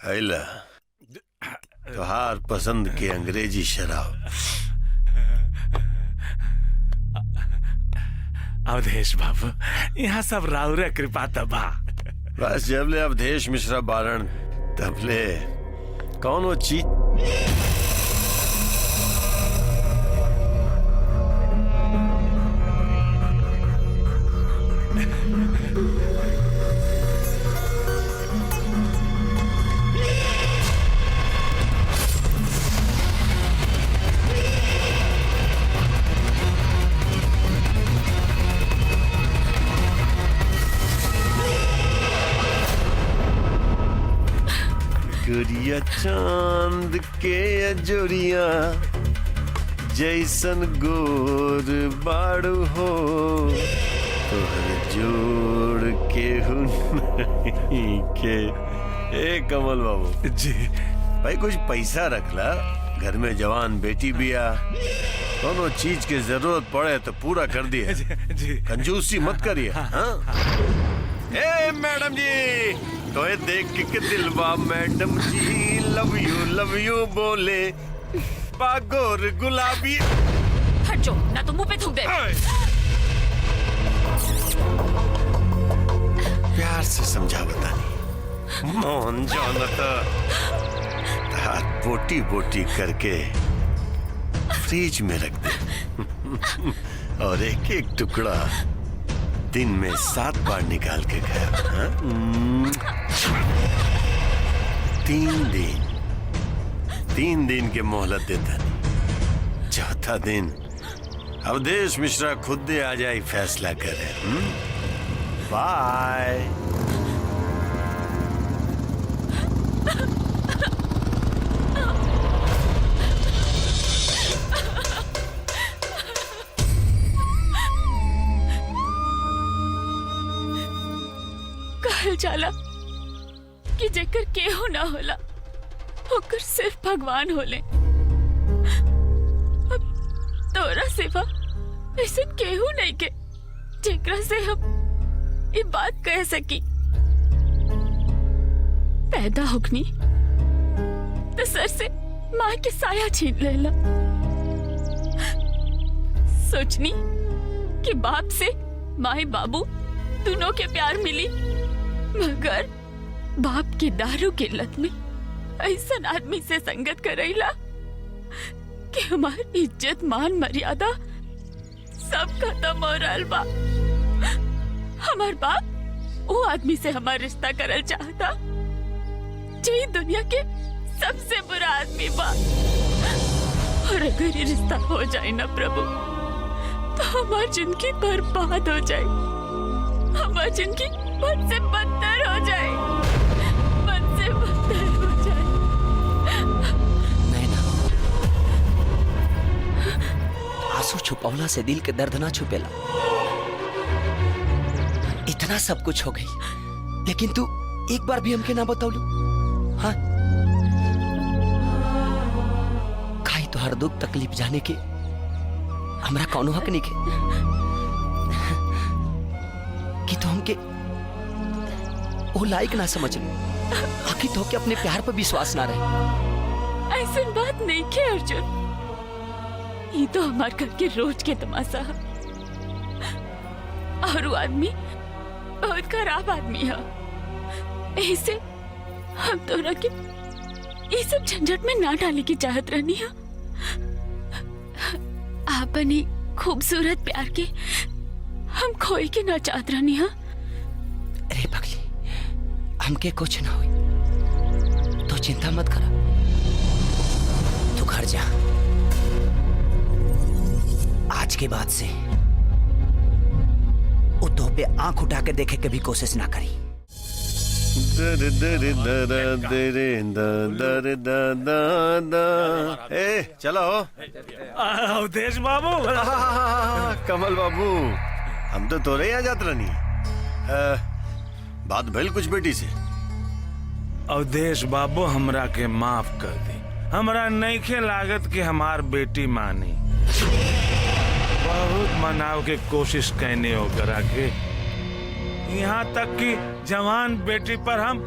हैला तोहार पसंद के अंग्रेजी शराब। अवधेश बाबू, यहाँ सब राउरे कृपा तबा। बस जबले अवधेश मिश्रा बारण तबले कौन वो चीज। गोरिया चांद के अजोरिया जैसन गोर बाड़ू हो, तोहर जोड़ के नहीं के। ए कमल बाबू जी भाई, कुछ पैसा रखला, घर में जवान बेटी भी आ, दोनों चीज की जरूरत पड़े तो पूरा कर दिए। जी कंजूसी मत करिए। हाँ? ए मैडम जी, तो ये देख के दिलवा मैडम जी लव यू बोले बागोर गुलाबी। हट जो, ना तो मुंह पे थूक दे। प्यार से समझा बतानी मोहन जानता हाथ बोटी बोटी करके फ्रिज में रख दे और एक एक टुकड़ा दिन में 7 बार निकाल के खाया। 3 दिन के मोहलत देता नहीं, चौथा दिन अवधेश मिश्रा खुद दे आ जाए फैसला करे। बाय। कहल जाला कि जेकर केहू ना होला ओकर सिर्फ भगवान होले। अब तोरा सिवा ऐसे केहू नहीं के जेकरा से हम ये बात कह सकी। पैदा होकनी तो सर से माँ के साया छीन लेला। सोचनी कि बाप से माँ बाबू दोनों के प्यार मिली, मगर बाप की दारू की लत में ऐसा आदमी से संगत करैला कि हमारी इज्जत मान मर्यादा सब खत्म हो रहल बा। हमार बाप वो आदमी से हमारा रिश्ता करल चाहता जे दुनिया के सबसे बुरा आदमी बा। और अगर ये रिश्ता हो जाए ना प्रभु, तो हमारी जिंदगी बर्बाद हो जाए, हमारी जिंदगी बद से बदतर हो जाए, बद से बदतर हो जाए। नैना, आंसू छुपौला से दिल के दर्द ना छुपेला। इतना सब कुछ हो गई, लेकिन तू एक बार भी हमके ना बतौलू। हाँ, काई तो हर दुख तकलीफ जाने के हमरा कौनो हक नहीं के कि तो हमके वो लायक ना समझ लो। आखिर तो के अपने प्यार पर विश्वास ना रहे। ऐसी बात नहीं के अर्जुन, ये तो हमारे घर के रोज के तमाशा है। और वो आदमी बहुत खराब आदमी है, ऐसे हम दोनों के ये सब झंझट में ना डालने की चाहत रहनी है। आपनी खूबसूरत प्यार के हम खोई के ना चाहत रहनी है। अरे पगली, हमके कुछ ना हुई तो चिंता मत करा, तू घर जा। आज के बाद से वो तो पे आंख उठा के देखे के भी कोशिश ना करी। ए चलो अवधेश बाबू। कमल बाबू, हम तो तोरे यहाँ जात रहनी। बात भइल कुछ बेटी से? अवधेश बाबू, हमरा के माफ कर दे। हमरा नइखे लागत कि हमार बेटी मानी। बहुत मनाव के कोशिश कहने हो करा के, यहाँ तक कि जवान बेटी पर हम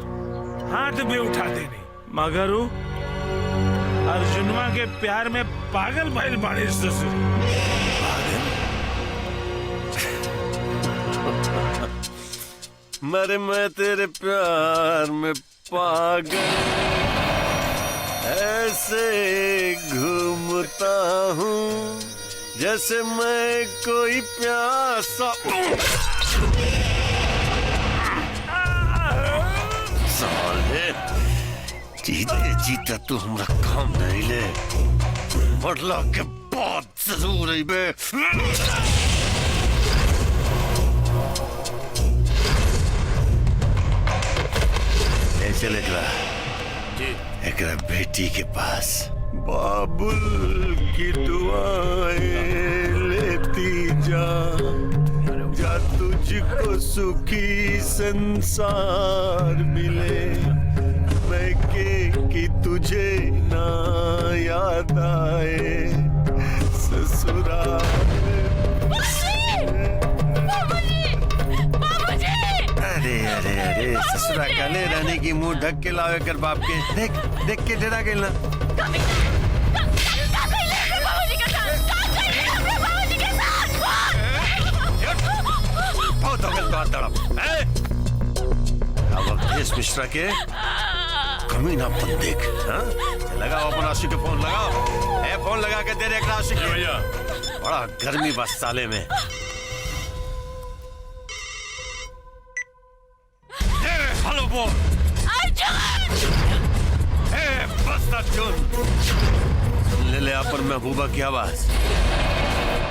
हाथ भी उठा देने। मगर उ अर्जुनवा के प्यार में पागल भइल बाड़ी ससुर। मरे मैं तेरे प्यार में पागल ऐसे घूमता हूँ जैसे मैं कोई प्यासा। साले जीते जीता तू हमरा काम नहीं ले, मरला के बाद जरूर अइबे। ले चल एकरा बेटी के पास, बाबुल की दुआएं लेती जा, जा तुझको सुखी संसार मिले, मैं कि तुझे ना याद आए ससुराल। अरे अरे अरे ससुरा काले रानी की मुंह ढक के लावे कर बाप के। देख देख के डरा गई ना। बहुत हो गया तो तड़प। अब अवधेश मिश्रा के कमीनापन देख। लगाओ अपन आशिक के फोन लगाओ। फोन लगा के दे रहे आशिक भैया। बड़ा गर्मी बस साले में। हेलो बोल बस अर्जुन ले ले अपन महबूबा की आवाज।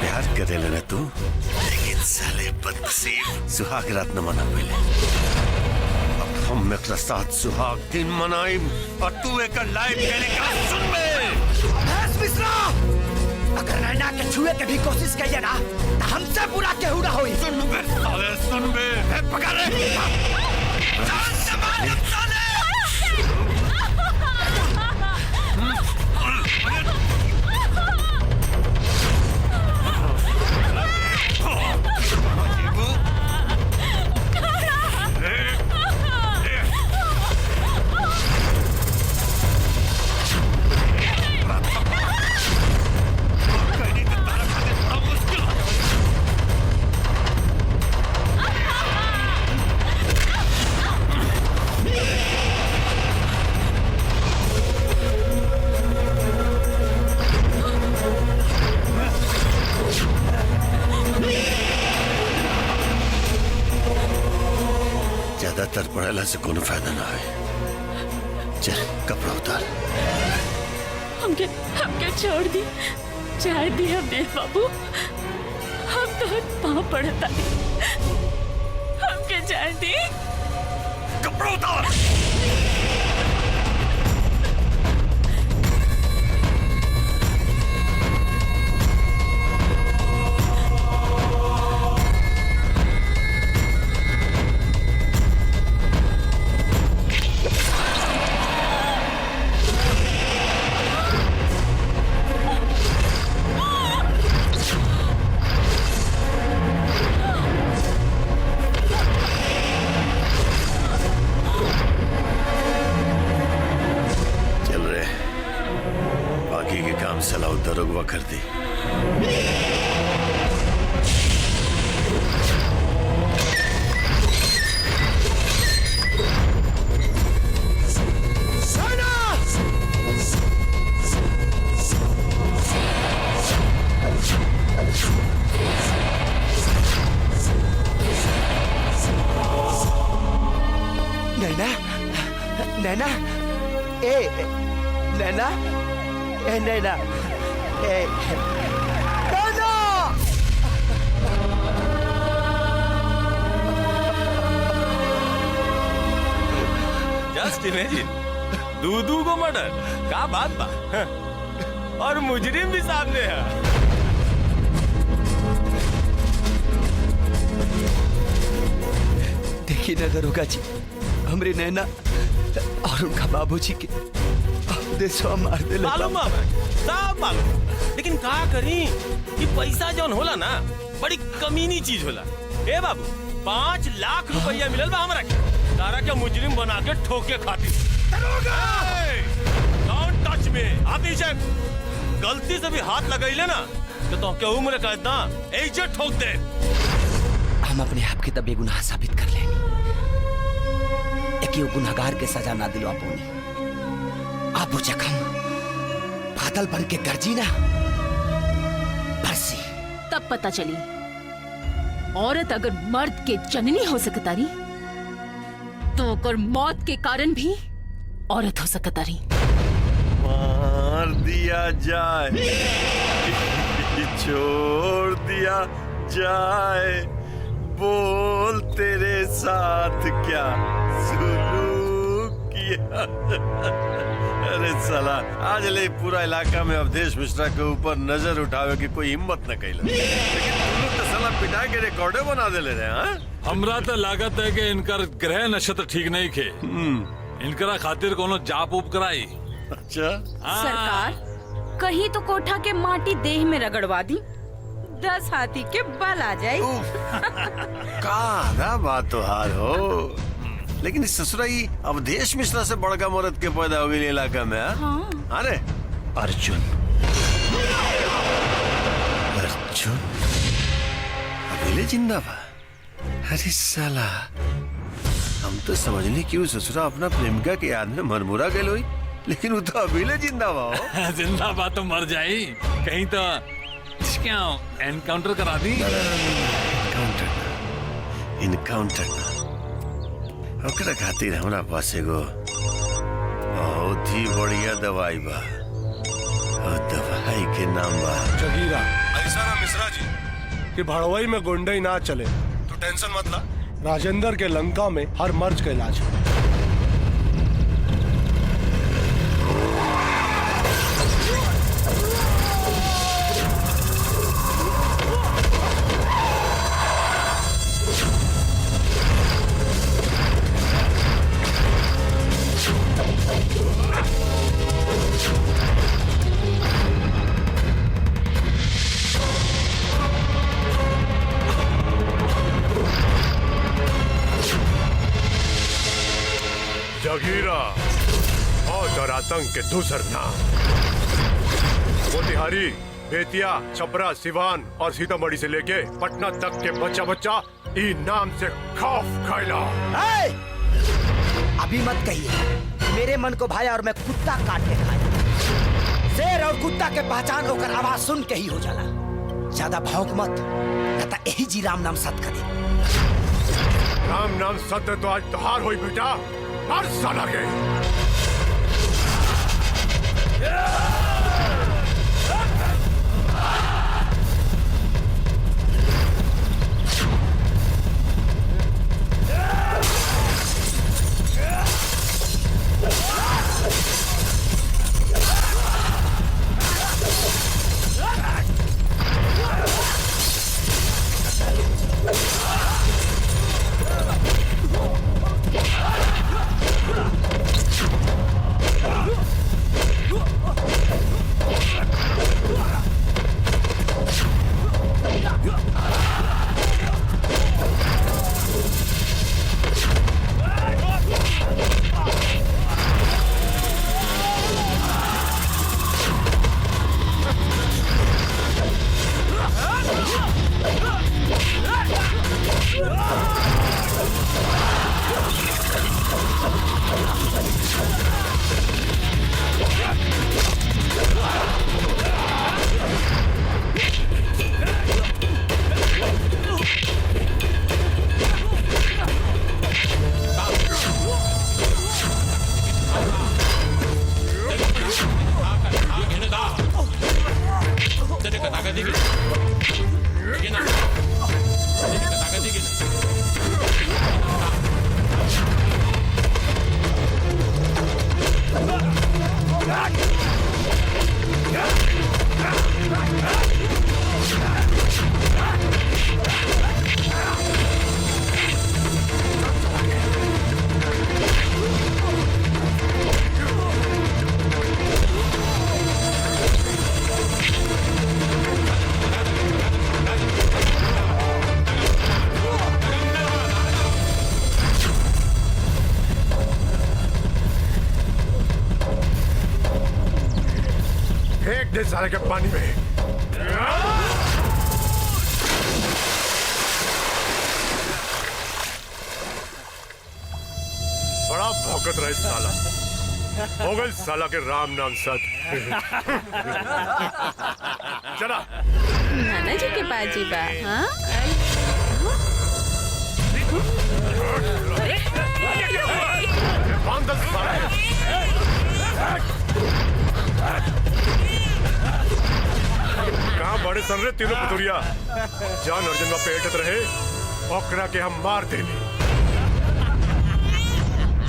प्यार करे लेना तू, लेकिन साले बदनसीब सुहाग रात न मना पहले। अब हम एक साथ सुहाग दिन मनाई और तू एक लाइव टेलीकास्ट सुन में। मिश्रा, अगर नैना के छुए के भी कोशिश करिए ना तो हमसे बुरा केहू ना होई। सुन बे साले सुन बे। पकड़ रे जान से मार साले। ज्यादातर पढ़ाला से कोनो फायदा ना है। चल कपड़ा उतार। हमके छोड़ दी, चाय दी हमें बाबू। हम तो पाँव पड़ता नहीं, हमके चाय दी। कपड़ा उतार। सलाह दरोगवा कर दी। नैना, नैना, नैना, नैना, जस्ट इमेजिन, दूधू को मर्डर, क्या बात बा। और मुजरिम भी सामने है। देखिए ना दरोगा जी, हमरे नैना और उनका बाबूजी के देशवा मार दे। मालूम है, सब मालूम, लेकिन का करी कि पैसा जौन होला ना बड़ी कमीनी चीज होला। ए बाबू 5 लाख रुपया मिलल बा हमरा के, तारा के मुजरिम बना के ठोके खातिर। में आप नीचे गलती से भी हाथ लगाइले ना तो क्या उम्र का इतना ऐसे ठोक दे। हम अपने आप के तब बेगुनाह साबित कर लेंगे। एक गुनाहगार के सजा ना दिलो अपोनी। आप वो जख्म बादल बन के गरजी ना बरसी। तब पता चली औरत अगर मर्द के जननी हो सकतारी तो अगर मौत के कारण भी औरत हो सकतारी। मार दिया जाए छोड़ दिया जाए, बोल तेरे साथ क्या सुलूक किया। अरे साला आज ले पूरा इलाका में अवधेश मिश्रा के ऊपर नजर उठावे की कोई हिम्मत न कैला, लेकिन तुम लोग तो साला पिटा के रिकॉर्डे बना दे ले रहे हैं। हमरा तो लागत है कि इनकर ग्रह नक्षत्र ठीक नहीं खे, इनकरा खातिर कोनो जाप उप कराई। अच्छा सरकार कहीं तो कोठा के माटी देह में रगड़वा दी, 10 हाथी के बल आ जाए। का बात तो हार हो, लेकिन इस ससुराई अवधेश मिश्रा से बड़का मर्द के पैदा हो गई इलाका में। हाँ? अरे अर्जुन अर्जुन अकेले जिंदा बा। अरे साला हम तो समझने की ससुरा अपना प्रेमिका के याद में मरमुरा गए हुई, लेकिन वो तो अकेले जिंदा बा। जिंदा बा तो मर जाई, कहीं तो क्या एनकाउंटर करा दी। इनकाउंटर ओकरा खातिर हमरा पास एगो बहुत ही बढ़िया दवाई बा, और दवाई के नाम बा जगीरा। ऐसा ना मिश्रा जी कि भड़वई में गुंडई ना चले तो टेंशन मत ला। राजेंद्र के लंका में हर मर्ज का इलाज है। जगीरा और आतंक के दूसर नाम मोतिहारी, बेतिया, छपरा, सिवान और सीतामढ़ी से लेके पटना तक के बच्चा बच्चा ई नाम से खौफ खाइला। अभी मत कहिए मेरे मन को भाया और मैं कुत्ता काट के खाया। शेर और कुत्ता के पहचान होकर आवाज सुन के ही हो जाला। ज्यादा भौंक मत, न तो यही जी राम नाम सत्य करे। राम नाम सत्य तो आज त्योहार हुई बेटा, हर साल के। दे साले के पानी में। बड़ा भौंकत रहे साला, हो गए साला के राम नाम सत। चला नाना जी के पास जी बा। हाँ? बांध दे साला। कहाँ बड़े सन रे तीनों पुतुरिया, जान अर्जुन में पेटत रहे ओकरा के हम मार देने।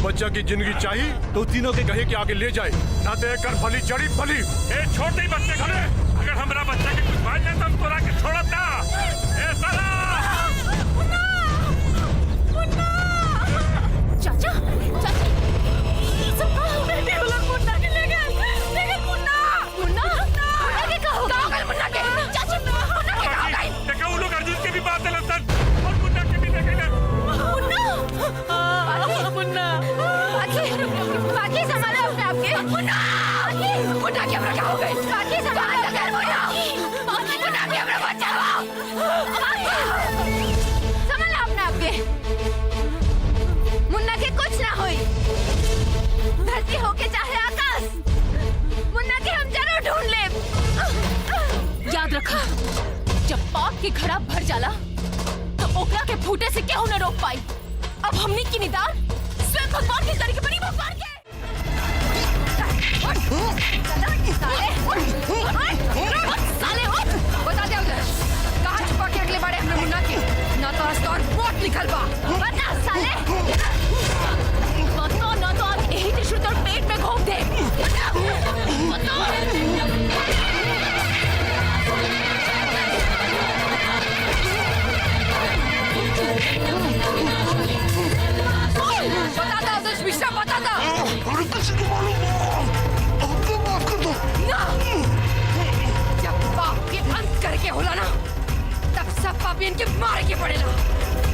बच्चा की जिंदगी चाहिए तो तीनों के कहे के आगे ले जाए, ना तो कर फली जड़ी फली। ए छोटे बच्चे खड़े, अगर हमारा बच्चा के कुछ भाई जाए तो हम तोरा के छोड़ब ना। ए साला चाचा चाचा सब बेटे वो लोग मुन्ना के ले गए। लेकिन मुन्ना मुन्ना मुन्ना के कहाँ हो गए? मुन्ना के चाचा मुन्ना के कहाँ हो गए? देखा वो लोग अर्जुन के भी बात है लसन और मुन्ना के भी देखे मुन्ना बाकी संभाले अपने आपके। मुन्ना मुन्ना के क्या हो गए? बाकी संभाले कर मुन्ना के अपना बचाओ। संभाले अपने आपके। मुन्ना के कुछ ना होई, धरती होके चाहे आकाश, मुन्ना के हम जरूर ढूंढ ले। याद रखा, जब पाप के घड़ा भर जाला तो ओकरा के फूटे से केहू न रोक पाई। अब हमने की निदान स्वयं भगवान के करके बड़ी भगवान के। साले उठ, बता दे उधर कहाँ छुपा के अगले बारे हमने मुन्ना के, ना तो अस्तर वोट निकल बा। बता साले, बता ना तो आप यही टिश्यू तोड़ पेट में घोंप दे। बता दो उधर मिश्रा, बता दो। ना, जब पाप के अंत करके होला ना, तब सब पापी इनके मारे के पड़ेला,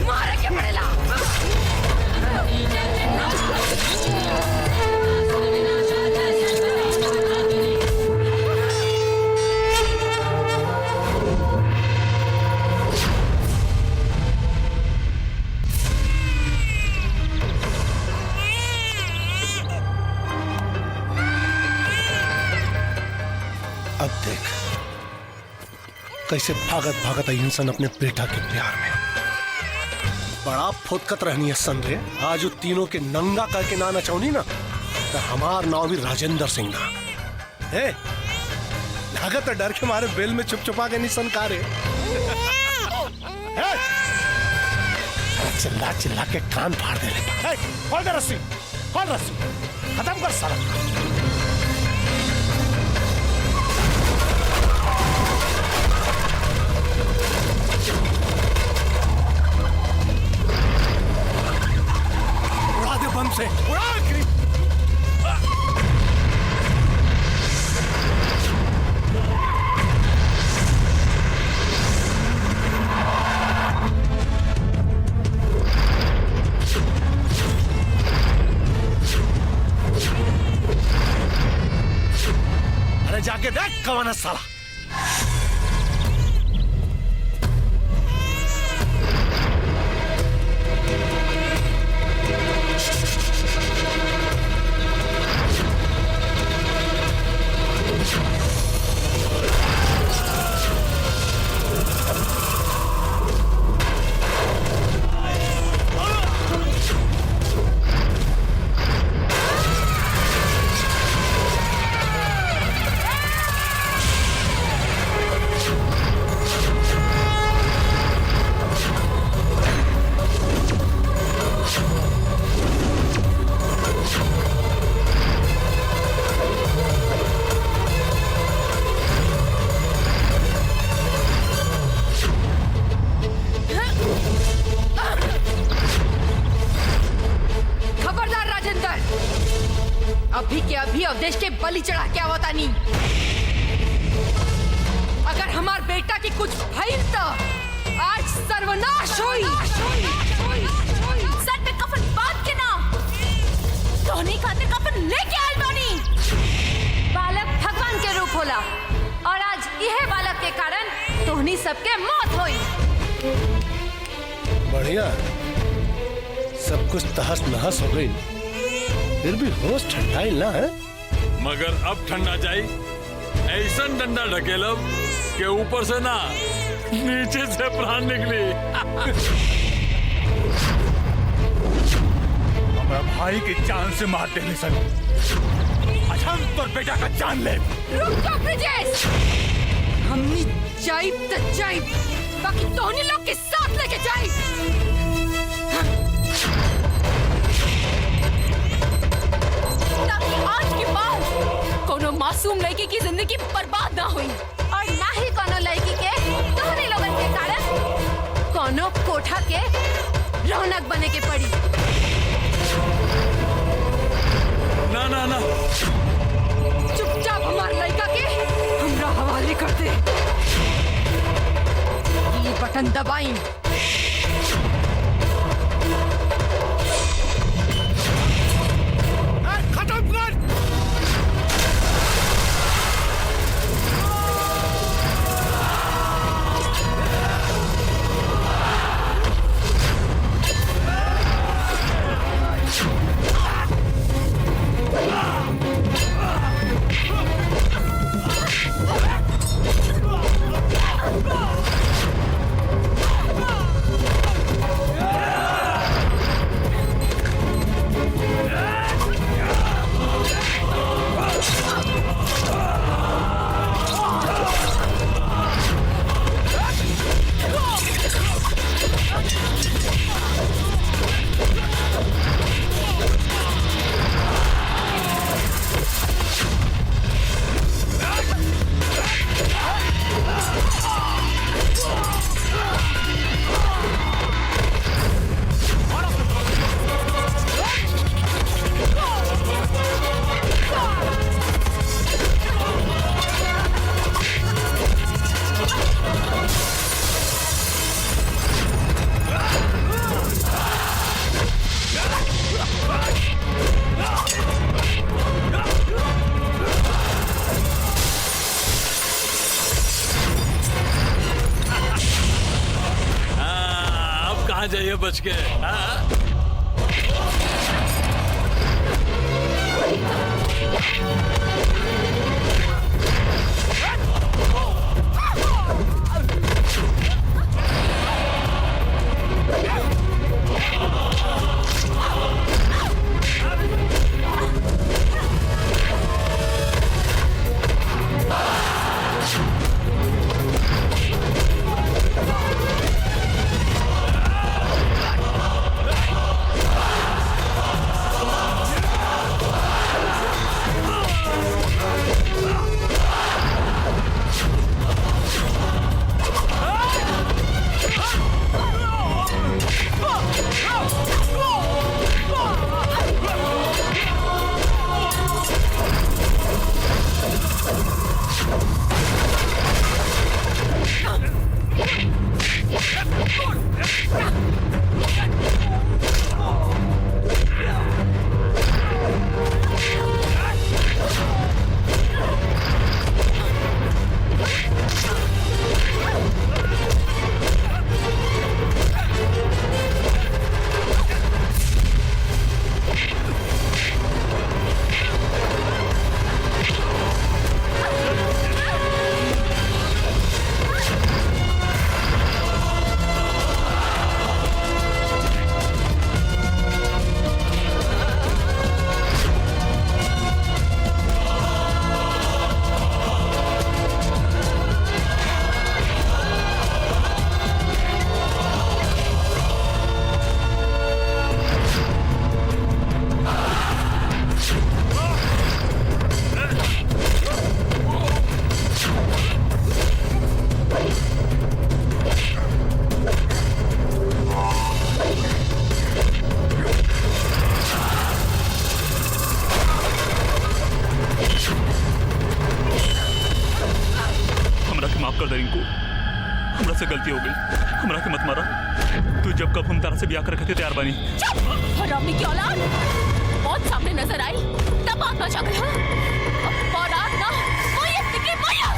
मारे के पड़ेला। अब देख कैसे भागत भागत आई इंसान अपने बेटा के प्यार में। बड़ा फुदकत रहनी है सन रे। आज तीनों के नंगा करके ना नचाऊनी ना तो हमार नाव भी राजेंद्र सिंह ना है। लागत है डर के मारे बेल में चुप चुपा के नहीं सन का रे। चिल्ला चिल्ला के कान फाड़ दे ले। खोल दे रस्सी, खोल रस्सी, खत्म कर साला। उड़ा दे बम से, उड़ा। अरे जाके देख कौन है साला। अभी के अभी अवधेश के बलि चढ़ा के आवता नहीं। अगर हमार बेटा की कुछ भइल तो आज सर्वनाश हुई। सर पे कफन बांध के ना सोने खातिर कफन लेके आइल बानी। बालक भगवान के रूप होला, सबके मौत होई। बढ़िया, सब कुछ तहस नहस हो गई, फिर भी होश ठंडाई ना है। मगर अब ठंडा जाई, ऐसा डंडा ढकेलब के ऊपर से ना नीचे से प्राण निकली। हमारा भाई की जान से मार देने सन, आज हम तोर बेटा का जान ले। रुक जा ब्रिजेश, हमनी जाइब त जाइब, बाकी तोहनी लोग के साथ लेके जाइब। ताकि आज के बाद कोनो मासूम लड़की की जिंदगी बर्बाद ना हुई, और ना ही कोनो लड़की के तोहनी लोगन के कारण कोनो कोठा के रौनक बने के पड़ी। ना ना ना, चुपचाप हमार लड़का के हमरा हवाले कर दे। ये बटन दबाई। खत्म कर। कहाँ जाइए बच के? हाँ? हमरा से गलती हो गई, हमरा के मत मारा। तू जब कब हम तारा से ब्याह करके तैयार बनी। हरामी की औलाद, मौत सामने नजर आई तब बात बचा गया। औलाद ना, वो ये फिक्र माया।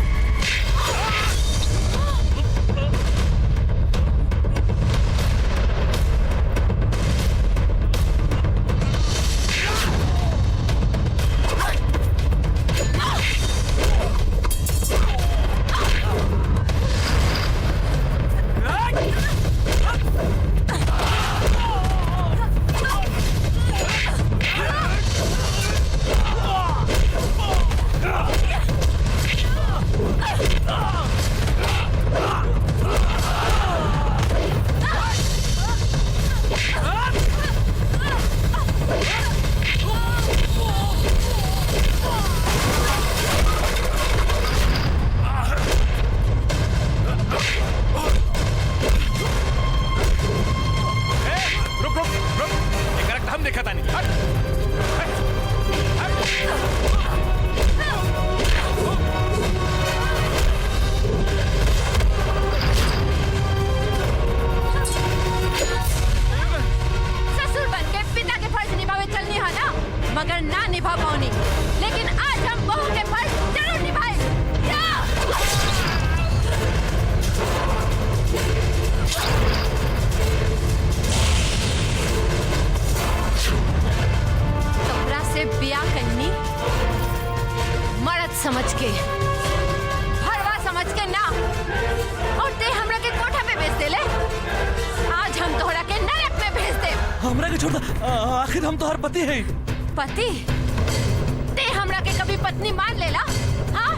बहू के फर्ज जरूर निभाए। तोहरा से ब्याह करनी मर्द समझ के, भरवा समझ के ना, और ते हमरा के कोठा पे भेज देले। आज हम तोहरा के नरक में भेज दे। हमरा के छोड़, आखिर हम तोहर पति हैं। पति? ते हमरा के कभी पत्नी मान लेला? हाँ?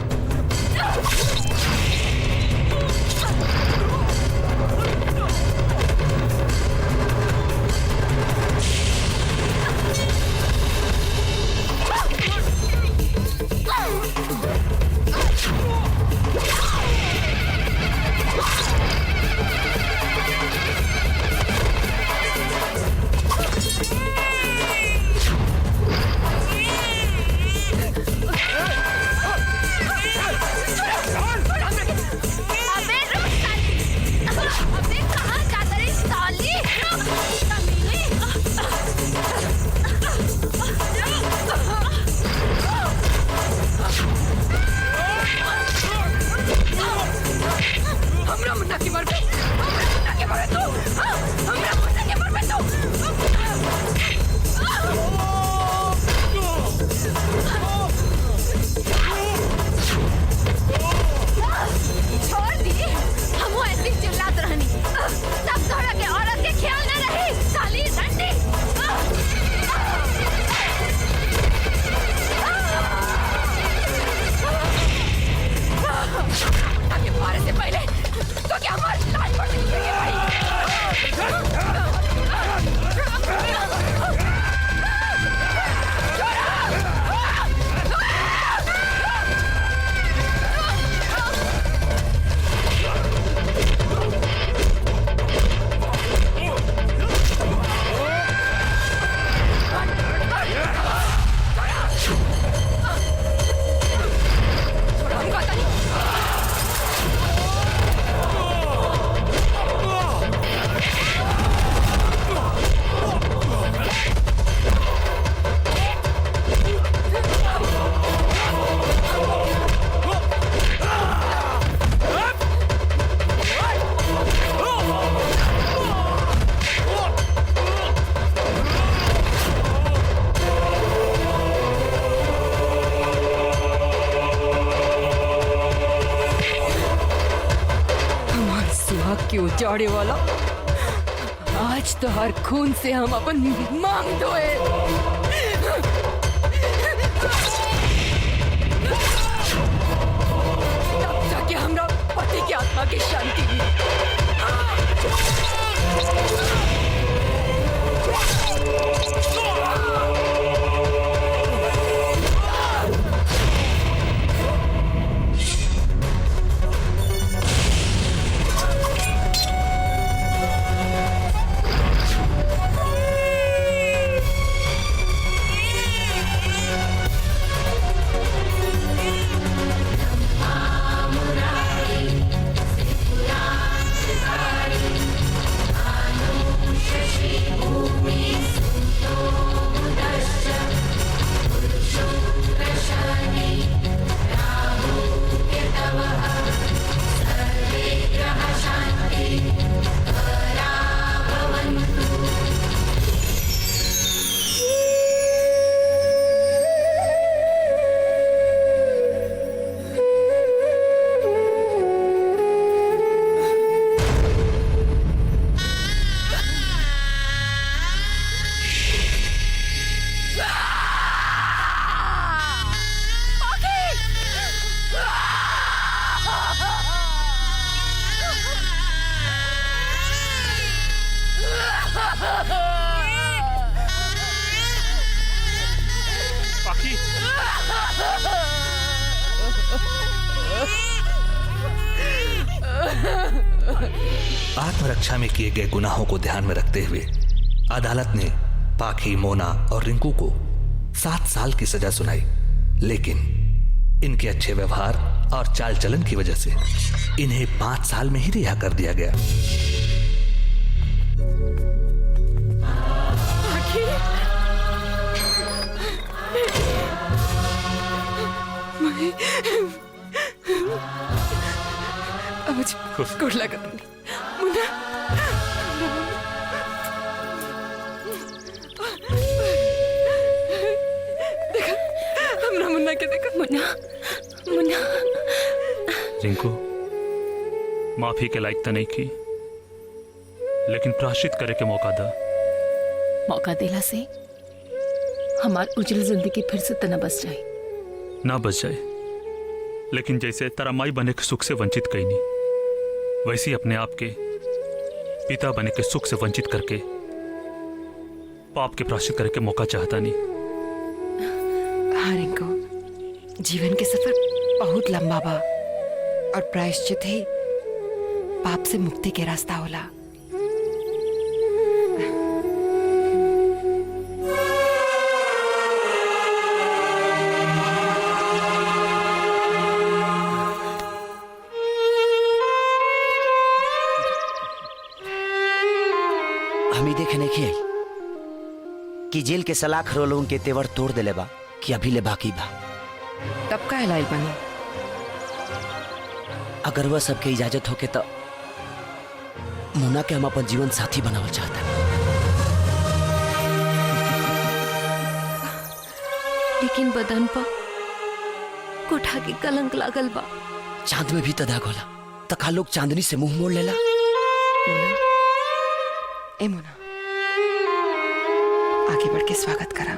उजाड़े वाला, आज तो हर खून से हम अपन मांग धोए। तब जाके हमरा पति की आत्मा की शांति मिली। आत्मरक्षा में किए गए गुनाहों को ध्यान में रखते हुए अदालत ने पाखी, मोना और रिंकू को 7 साल की सजा सुनाई, लेकिन इनके अच्छे व्यवहार और चाल चलन की वजह से इन्हें 5 साल में ही रिहा कर दिया गया। अब मुझे गुड लगा मुन्ना। देखा हमरा मुन्ना के देखा। मुन्ना मुन्ना रिंकू माफी के लायक तो नहीं की, लेकिन प्रायश्चित करे के मौका दा। मौका देला से हमार उजल जिंदगी फिर से तना बस जाए। ना बच जाए, लेकिन जैसे तारा माई बने के सुख से वंचित कई नहीं, वैसे ही अपने आप के पिता बने के सुख से वंचित करके पाप के प्रायश्चित करे के मौका चाहता नहीं। हाँ रिंकू, जीवन के सफर बहुत लंबा बा और प्रायश्चित ही पाप से मुक्ति के रास्ता होला। हम ही देखे नहीं खियाई कि जेल के सलाख रोलों के तेवर तोड़ देले बा कि अभी ले बाकी बा। तब का हिलाइल बनी? अगर वह सबके इजाजत होके तो मुन्ना के हम अपन जीवन साथी बनावल चाहता। लेकिन बदन पर कोठा के कलंक लागल बा। चांद में भी तो दाग होला, तका लोग चांदनी से मुंह मोड़ लेला। ए मुन्ना, आगे बढ़ के स्वागत करा।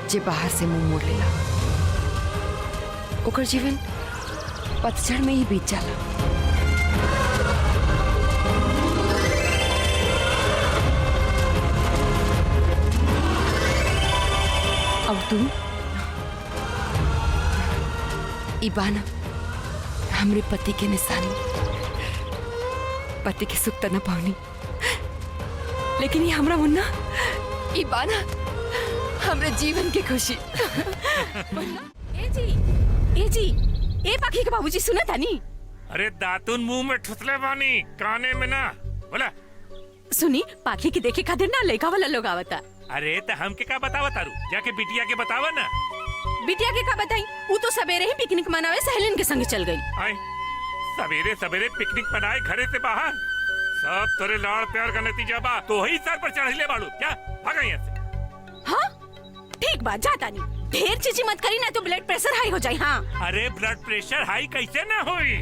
जे बाहर से मुंह मोड़ लेला ओकर जीवन पतझड़ में ही बीत जाला। अब तू इबाना हमरे पति के निशानी, पति के सुख तना पावनी, लेकिन ये हमरा मुन्ना इबाना हमरे जीवन की खुशी। ए जी, ए पाखी के बाबूजी सुना तानी? अरे दातुन मुंह में ठुसले बानी, काने में ना। बोला सुनी, पाखी की देखे खातिर ना लड़का वाला लोग आवता। अरे तो हम के का बतावा तारू, जाके बिटिया के बतावा ना। बिटिया के का बताई? वो तो सवेरे ही पिकनिक मनावे सहेलिन के संग चल गई। आए सवेरे सवेरे पिकनिक मनाए घरे से बाहर, सब तोरे लाड़ प्यार का नतीजा बा। तो ही सर पर चढ़ ले बाड़ू क्या? भागा यहाँ से। हाँ ठीक बात, जाता नहीं। ढेर चीची मत करी ना तो ब्लड प्रेशर हाई हो जाए। हाँ अरे ब्लड प्रेशर हाई कैसे ना होई?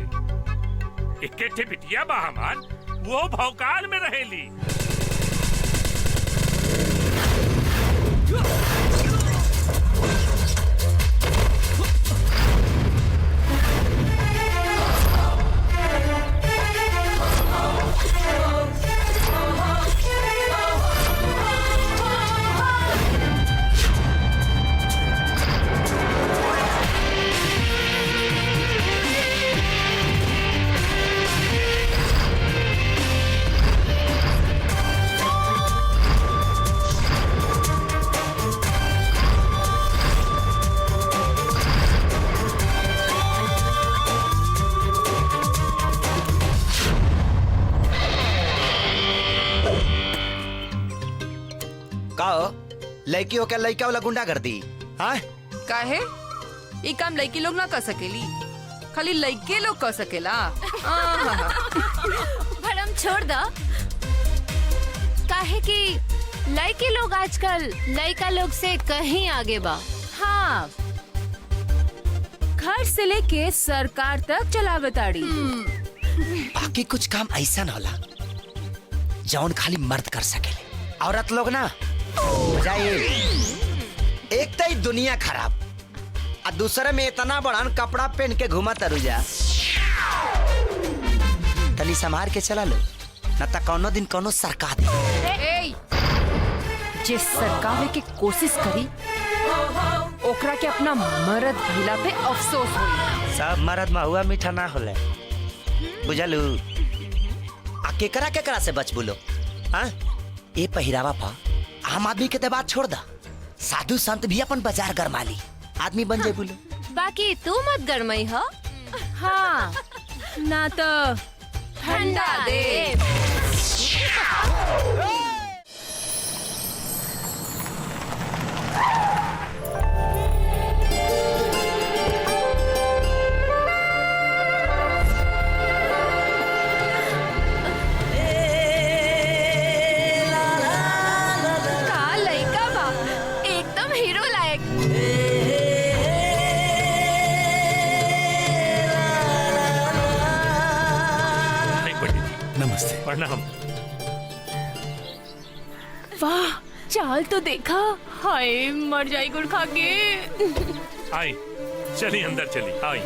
इकट्ठे बिटिया बा हमार, वो भौकाल में रहेली। लड़की होकर लड़का वाला गुंडा कर दी। हाँ काहे? ये काम लड़की लोग ना कर सकेली, खाली लड़के लोग कर सकेला। भरम छोड़ दा, काहे कि लड़के लोग आजकल लड़का लोग से कहीं आगे बा। हाँ, घर से लेके सरकार तक चलावताड़ी। बाकी कुछ काम ऐसा न होला जौन खाली मर्द कर सकेले। औरत लोग ना जाइए, एक तो ही दुनिया खराब और दूसरे में इतना बड़ान कपड़ा पहन के घुमा तरु जा। तनी संभार के चला लो, न तो कोनो दिन कोनो सरका दे। जे सरकावे के कोशिश करी ओकरा के अपना मर्द भइला पे अफसोस होई। सब मर्द महुआ मीठा ना होले, बुझलू? आ केकरा केकरा से बच बोलो। हाँ ये पहिरावा पा आम आदमी के बात छोड़ दा, साधु संत भी अपन बाजार गरमाली आदमी बन जाए बोलो। बाकी तू मत गरमई हो। हाँ ना तो ठंडा दे। नहीं पंडित जी, नमस्ते। प्रणाम। वाह, चाल तो देखा। हाय, मर जाई गुड़ खा के। आई, चली अंदर चली। आई।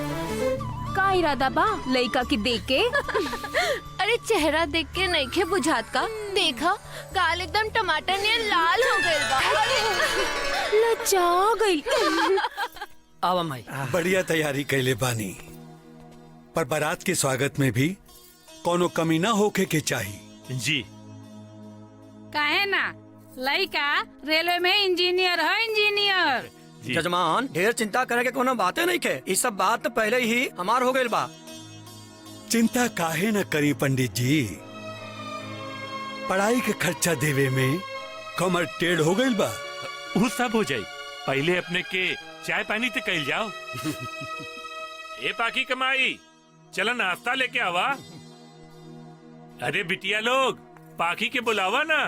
का इरादा बा लइका के देख के? अरे चेहरा देख के नइखे बुझात का? देखा, गाल एकदम टमाटर नियर लाल हो गइल बा। लजा गइल। आवा माई। बढ़िया तैयारी कैले बानी, पर बारात के स्वागत में भी कोनो कमी ना होके के चाहिए। जी। काहे ना, लइका रेलवे में इंजीनियर है, इंजीनियर। जजमान, ढेर चिंता करे के कोनो बातें नहीं के। ये सब बात तो पहले ही हमार हो गइल बा। चिंता काहे न करी पंडित जी, पढ़ाई के खर्चा देवे में कमर टेढ़ हो गइल बा। वो सब हो जाई, पहले अपने के चाय पानी तो कल जाओ। ए पाकी कमाई, चलो नाश्ता लेके आवा। अरे बिटिया लोग, पाकी के बुलावा ना।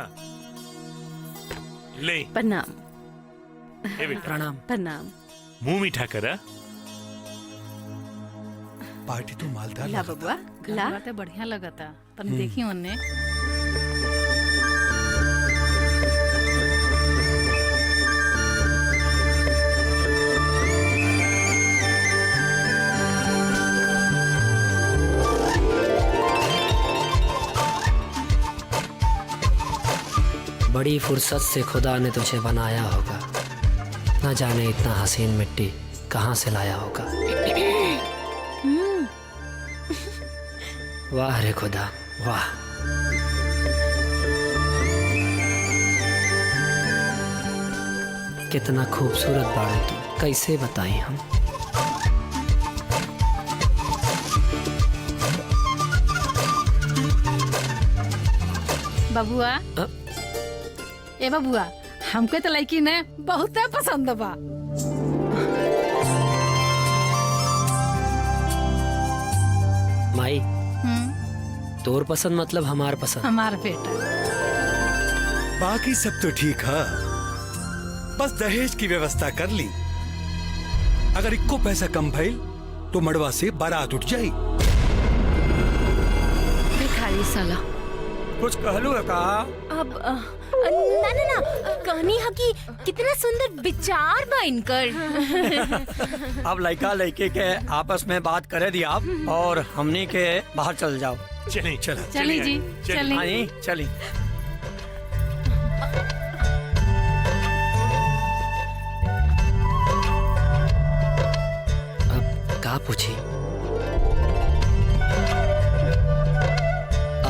ले प्रणाम। ए बेटा, प्रणाम। प्रणाम। मुंह मीठा करा। पार्टी तो मालदार ला बबुआ, ला। तो बढ़िया लगता, तनी देखी उन्ने। बड़ी फुर्सत से खुदा ने तुझे बनाया होगा, न जाने इतना हसीन मिट्टी कहाँ से लाया होगा। वाह रे खुदा, वाह। कितना खूबसूरत बाड़ू तू, कैसे बताएं हम। बबुआ, ए बबुआ, हमके तो लड़की ने बहुत पसंद बा। माई, तोर पसंद मतलब हमार पसंद। हमार बेटा। बाकी सब तो ठीक है, बस दहेज की व्यवस्था कर ली। अगर इक्को पैसा कम भइल तो मड़वा से बारात उठ जाई। भिखारी साला। कुछ कहलू है का? अब ना ना ना, कहनी है कि कितना सुंदर विचार बा इनकर। अब लड़का लड़के के आपस में बात करे दिया आप, और हमनी के बाहर चल जाओ। चली चला। चली जी, चली। हाँ, चली। अब का पूछी?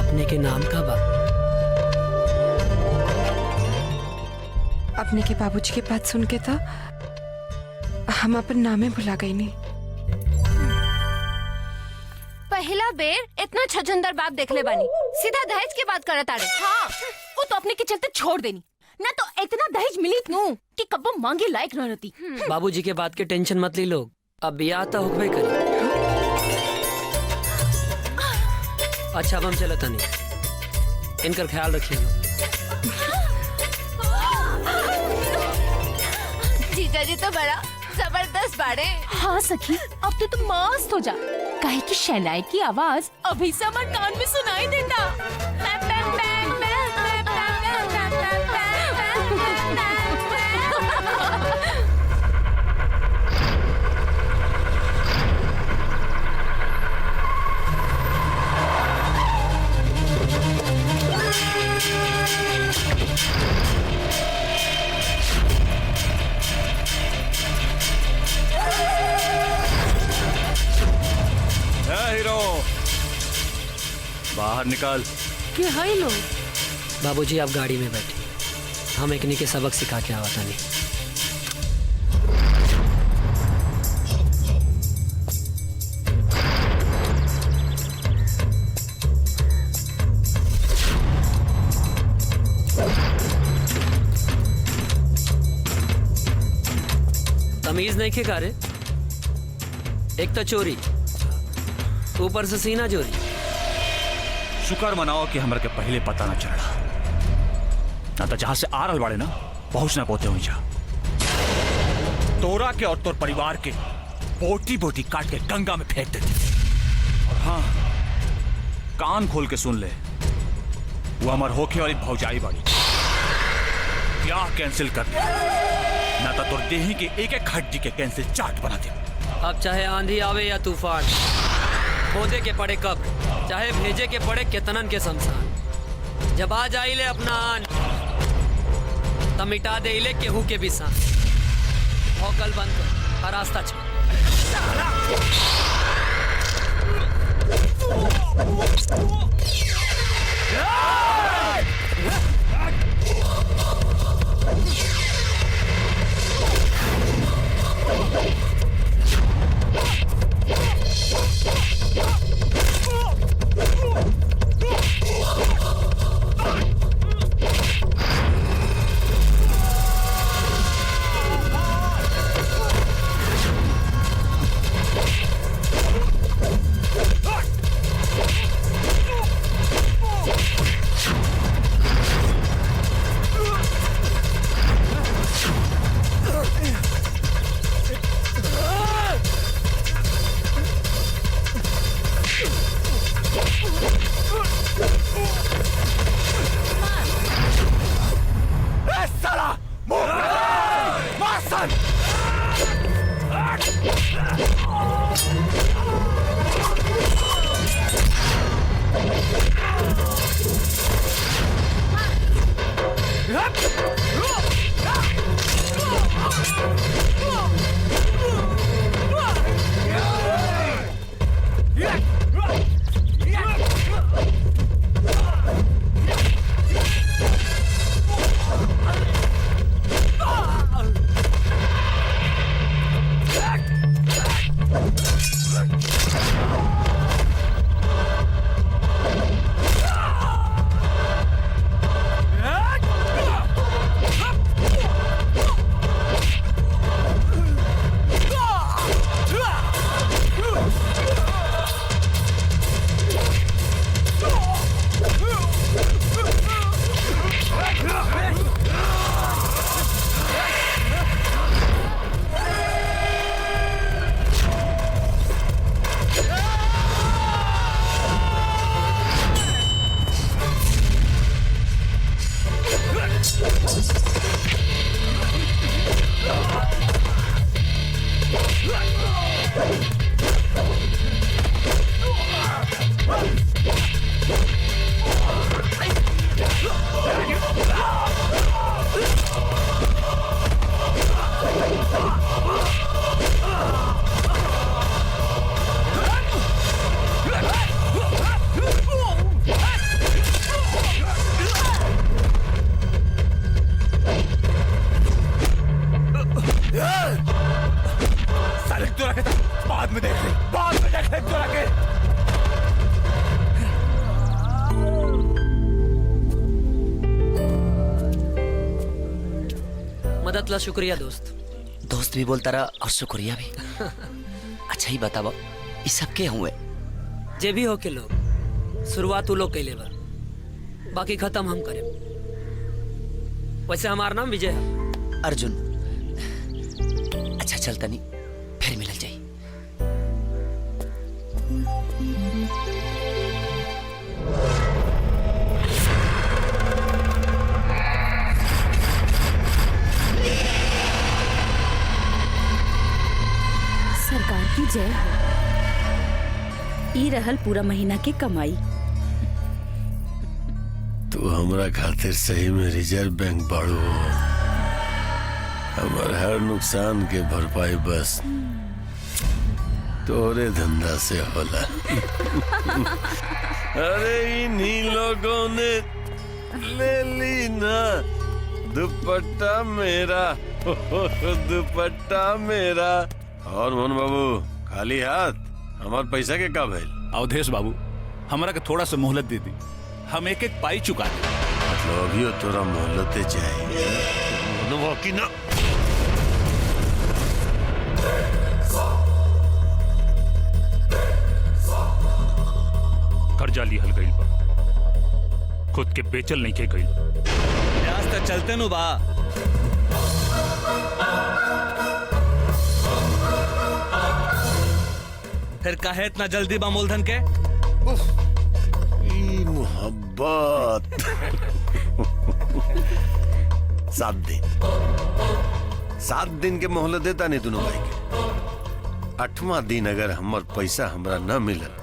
अपने के नाम का बा? अपने के बाबूजी के बात सुन के तो हम अपन नामे भुला गई नहीं। पहला बेर इतना छछंदर बाप देख ले बानी, सीधा दहेज की बात करत आड़े। हाँ, वो तो अपने के चलते छोड़ देनी, ना तो इतना दहेज मिली नू कि कब्बो मांगे लायक न रहती। बाबूजी के बात के टेंशन मत ली लोग, अब ब्याह तो होबे करे। अच्छा, अब हम चलत नहीं, इनकर ख्याल रखिए। जीजा जी तो बड़ा जबरदस्त बाड़े। हाँ सखी, अब तो तुम मस्त हो जा, काहे की शहनाई की आवाज अभी से हमारे कान में सुनाई देता। हीरो, बाहर निकाल। क्या है लोग? बाबूजी आप गाड़ी में बैठे, हम एकनी के सबक सिखा के आवता नहीं। तमीज नहीं के कारे, एक तो चोरी, ऊपर से सीना चोरी। शुक्र मनाओ कि हमर के पहले पता न चला, ना तो जहां से आ रहल बाड़े ना पहुंच ना पहुंचे हुई जा। तोरा के और तोर परिवार के बोटी बोटी काट के गंगा में फेंक देते। और हाँ, कान खोल के सुन ले, वो हमार होखे वाली भौजाई बाड़ी। क्या कैंसिल कर दे, ना तो तोर देही के एक एक हड्डी के कैंसिल चार्ट बना दे। अब चाहे आंधी आवे या तूफान, खोदे के पड़े कब, चाहे भेजे के पड़े केतनन के शमशान, जब आ जाइले अपना आन तब मिटा दे इले केहू के भी सान। भौकल बंद कर, हर रास्ता छोड़। मदद ला शुक्रिया दोस्त। दोस्त भी बोलता रहा और शुक्रिया भी। अच्छा ही बताओ, ये सब के हुए? जे भी हो के लोग, शुरुआत वो लोग कैले बा, बाकी खत्म हम करे। वैसे हमारा नाम विजय है। अर्जुन। अच्छा चलता नहीं, फिर मिल जाए। सरकार की जय हो। ई रहल पूरा महीना के कमाई। तू हमरा खातिर सही में रिजर्व बैंक बाड़ू हो। हमार हर नुकसान के भरपाई बस तोरे धंधा से होला। अरे इन्हीं लोगों ने ले ली ना दुपट्टा मेरा, दुपट्टा मेरा। और मोहन बाबू खाली हाथ हमार पैसा के का भइल? अवधेश बाबू, हमरा के थोड़ा सा मोहलत दे दी, हम एक एक पाई चुका दे। मतलब अभी तोरा मोहलत चाहिए की ना? कर्जा लिहल गइल बा, खुद के बेचल नहीं के गइल। ब्याज तो चलते नु बा। फिर काहे इतना जल्दी बा मूलधन के? ई मोहब्बत 7 दिन के मोहलत देता नहीं दोनों भाई के। 8वां दिन अगर हमर पैसा हमरा न मिलल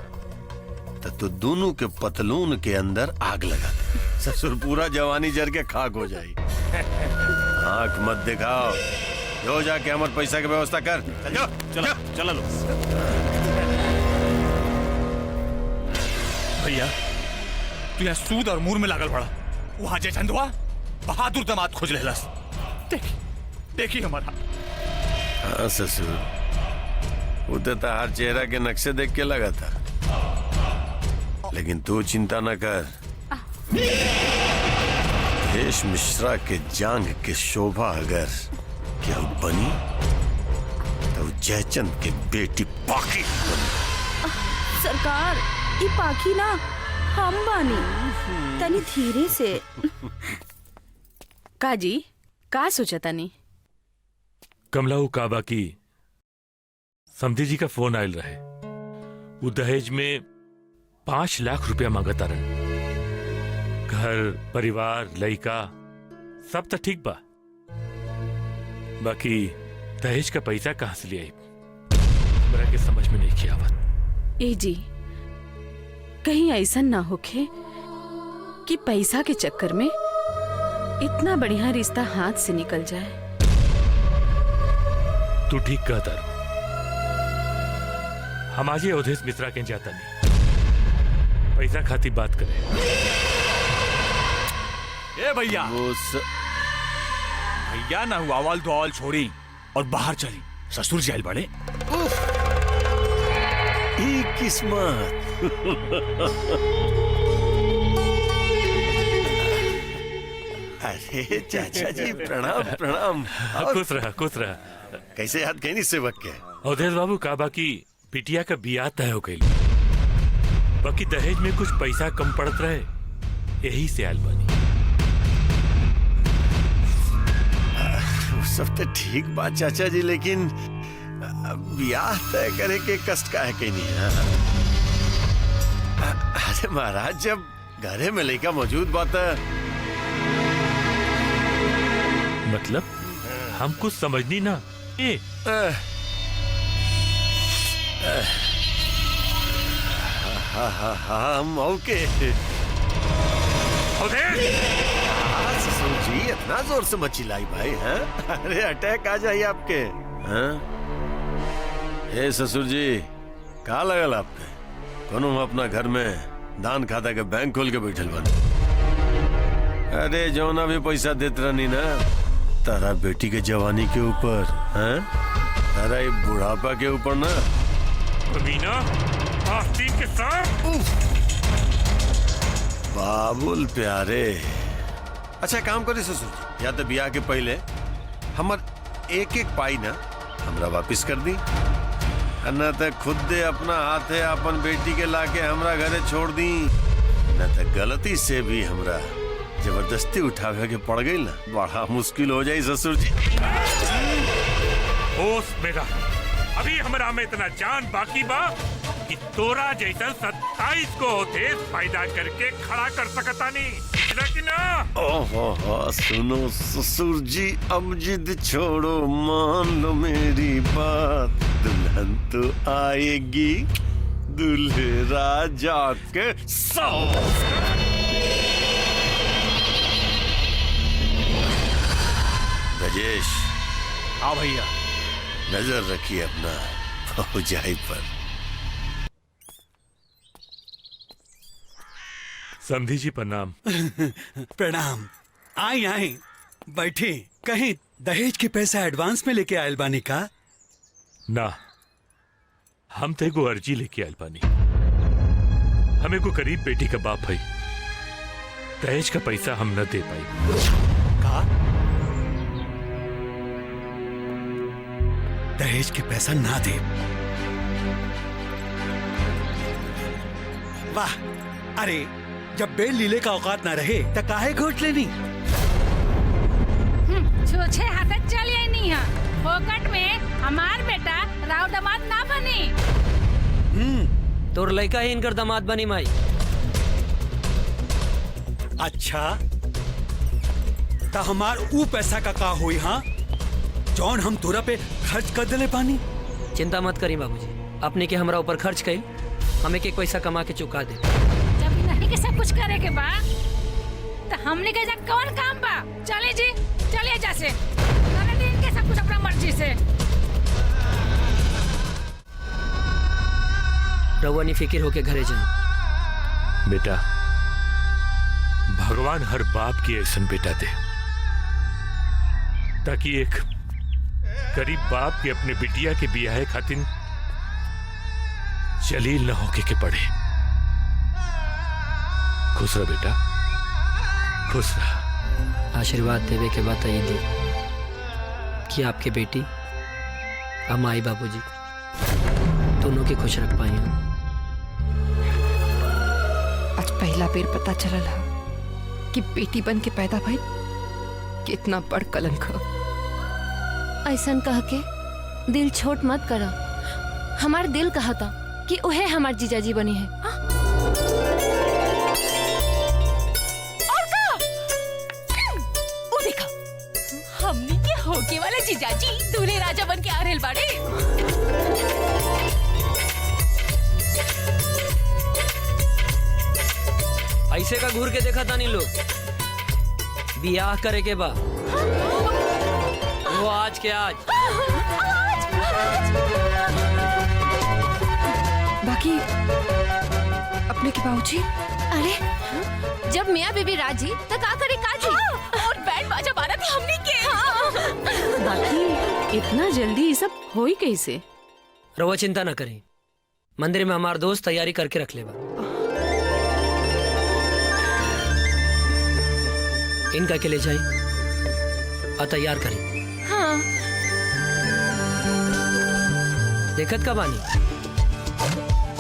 तो दोनों के पतलून के अंदर आग लगा दे। ससुर पूरा जवानी जर के खाक हो जाई। आंख मत दिखाओ, जो जाके हमारे पैसा की व्यवस्था कर। चलो चलो लो। भैया तू यहाँ सूद और मूर में लागल पड़ा। वहां जे चंदवा बहादुर दामाद खोज लेलस। देखी हमारा। हाँ ससुर, वो तो हर चेहरा के नक्शे देख के लगा था, लेकिन तू चिंता न कर। देश मिश्रा के जांग के शोभा अगर क्या बनी तो जयचंद के बेटी पाखी बनी। सरकार ये पाखी ना हम बानी, तनी धीरे से। काजी का सोचा तनी? कमलाऊ काबा की समधी जी का फोन आयल रहे। वो दहेज में 5 लाख रुपया मांगता रहे। घर परिवार लड़का सब तो ठीक बा, बाकी दहेज का पैसा कहां से ले आई हमरा के समझ में नहीं किया आवत। ए जी कहीं ऐसा ना होखे कि पैसा के चक्कर में इतना बढ़िया रिश्ता हाथ से निकल जाए। तू ठीक कहता रो। हम आज अवधेश मिश्रा के जाता नहीं, पैसा खाती बात करें। ए भैया भैया ना हुआ अवाल दुआल छोड़ी और बाहर चली। ससुर जी आइल बड़े। किस्मत। अरे चाचा जी प्रणाम प्रणाम। खुश रहा खुश रहा। कैसे याद कहीं सेवक के? अवधेश बाबू काबा की बिटिया का बियाह तय हो गई, बाकी दहेज में कुछ पैसा कम पड़त रहे, यही से आयल बनी। सब तो ठीक बात चाचा जी, लेकिन ब्याह तय करे के कष्ट का है कहीं नहीं। अरे महाराज जब घरे में लड़का मौजूद बात है। मतलब हम कुछ समझनी ना। हम ओके। जी इतना जोर से मत चिल्लाई भाई। हैं? अरे अटैक आ जाइए आपके। हैं? ए ससुर जी कहा लगल आपने? कोनो हम अपना घर में दान खाता के बैंक खोल के बैठल बन। अरे जौना भी पैसा देत रहनी ना तारा बेटी के जवानी के ऊपर, हैं? तारा ये बुढ़ापा के ऊपर ना। के साथ बाबुल प्यारे। अच्छा काम करी ससुर जी, या तो ब्याह के पहले हमर एक पाई ना हमरा वापिस कर दी, न तो खुद दे अपना हाथे अपन बेटी के लाके हमरा घरे छोड़ दी, न तो गलती से भी हमरा जबरदस्ती उठावे के पड़ गई ना, बड़ा मुश्किल हो जाए ससुर जी। होश मेरा अभी हमरा में इतना जान बाकी बा कि तोरा जैसा 27 को होते पैदा करके खड़ा कर सकता नहीं कि ना। ओहो सुनो ससुर जी, अब जिद छोड़ो, मान लो मेरी बात। दुल्हन तो आएगी दूल्हे राजा के साथ। राजेश। हाँ भैया। नजर रखिए अपना भौजाई पर। समधी जी प्रणाम। प्रणाम। आई आई बैठे। कहीं दहेज के पैसा एडवांस में लेके आयल बानी का? ना, हम तो एगो अर्जी लेके आयल बानी। हमें को करीब बेटी का बाप भाई, दहेज का पैसा हम न दे पाई। का? दहेज के पैसा ना दे? वाह, अरे जब बेल लीले का औकात ना रहे तो काहे घोट लेनी? छूछे हाथ चल नहीं है। फोकट में हमार बेटा राव दामाद ना बनी। तोर लड़का ही इनकर दामाद बनी माई। अच्छा ता हमार ऊ पैसा का हुई? हाँ जौन हम तोरा पे खर्च कर दिले पानी। चिंता मत करी बाबूजी, अपने के हमरा ऊपर खर्च कई, हमें के पैसा कमा के चुका दे। जब नहीं के सब कुछ करे के बा तो हमने के जा कौन काम बा? चले जी, चलिए जैसे करे दिन के सब कुछ अपना मर्जी से। रउआ नी फिक्र होके घरे जाए। बेटा भगवान हर बाप की ऐसन बेटा दे ताकि एक गरीब बाप के अपने बिटिया के बियाह खातिर जलील न होके के पड़े। खुश रह बेटा, खुश रह। आशीर्वाद देवे के बाद ये दी कि आपके बेटी और माई बाबूजी दोनों के खुश रख पाई हम। आज पहला बेर पता चलल है कि बेटी बन के पैदा भई कितना बड़ कलंक है। ऐसन कह के दिल छोट मत करा। हमार दिल कहा था कि उहे हमार जीजाजी बनी है। और का? वो देखा हमनी के होके वाले जीजाजी दूल्हे राजा बन के आ रहल बाड़े। ऐसे का घूर के देखा था नहीं लोग, बियाह करे के बा वो आज के आज। बाकी अपने के बाबूजी? अरे जब मियाँ बीबी राजी तो का करे काजी। और बैंड बाजा बारा थी हमनी के। बाकी इतना जल्दी ये सब होई कैसे? रउआ चिंता ना करें, मंदिर में हमार दोस्त तैयारी करके रख लेगा। इनका के ले जाए और तैयार करें। हाँ। देखत का बानी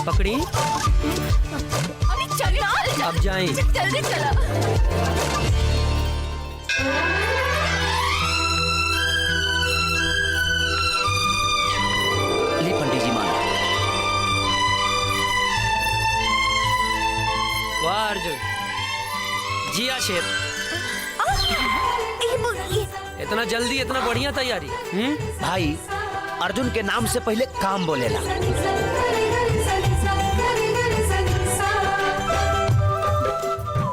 पकड़ी। अरे चल अब जाएं। जल्दी चला। ली पंडित जी मानो। वाह अर्जुन, जिया शेर, इतना जल्दी इतना बढ़िया तैयारी। भाई अर्जुन के नाम से पहले काम बोलेला।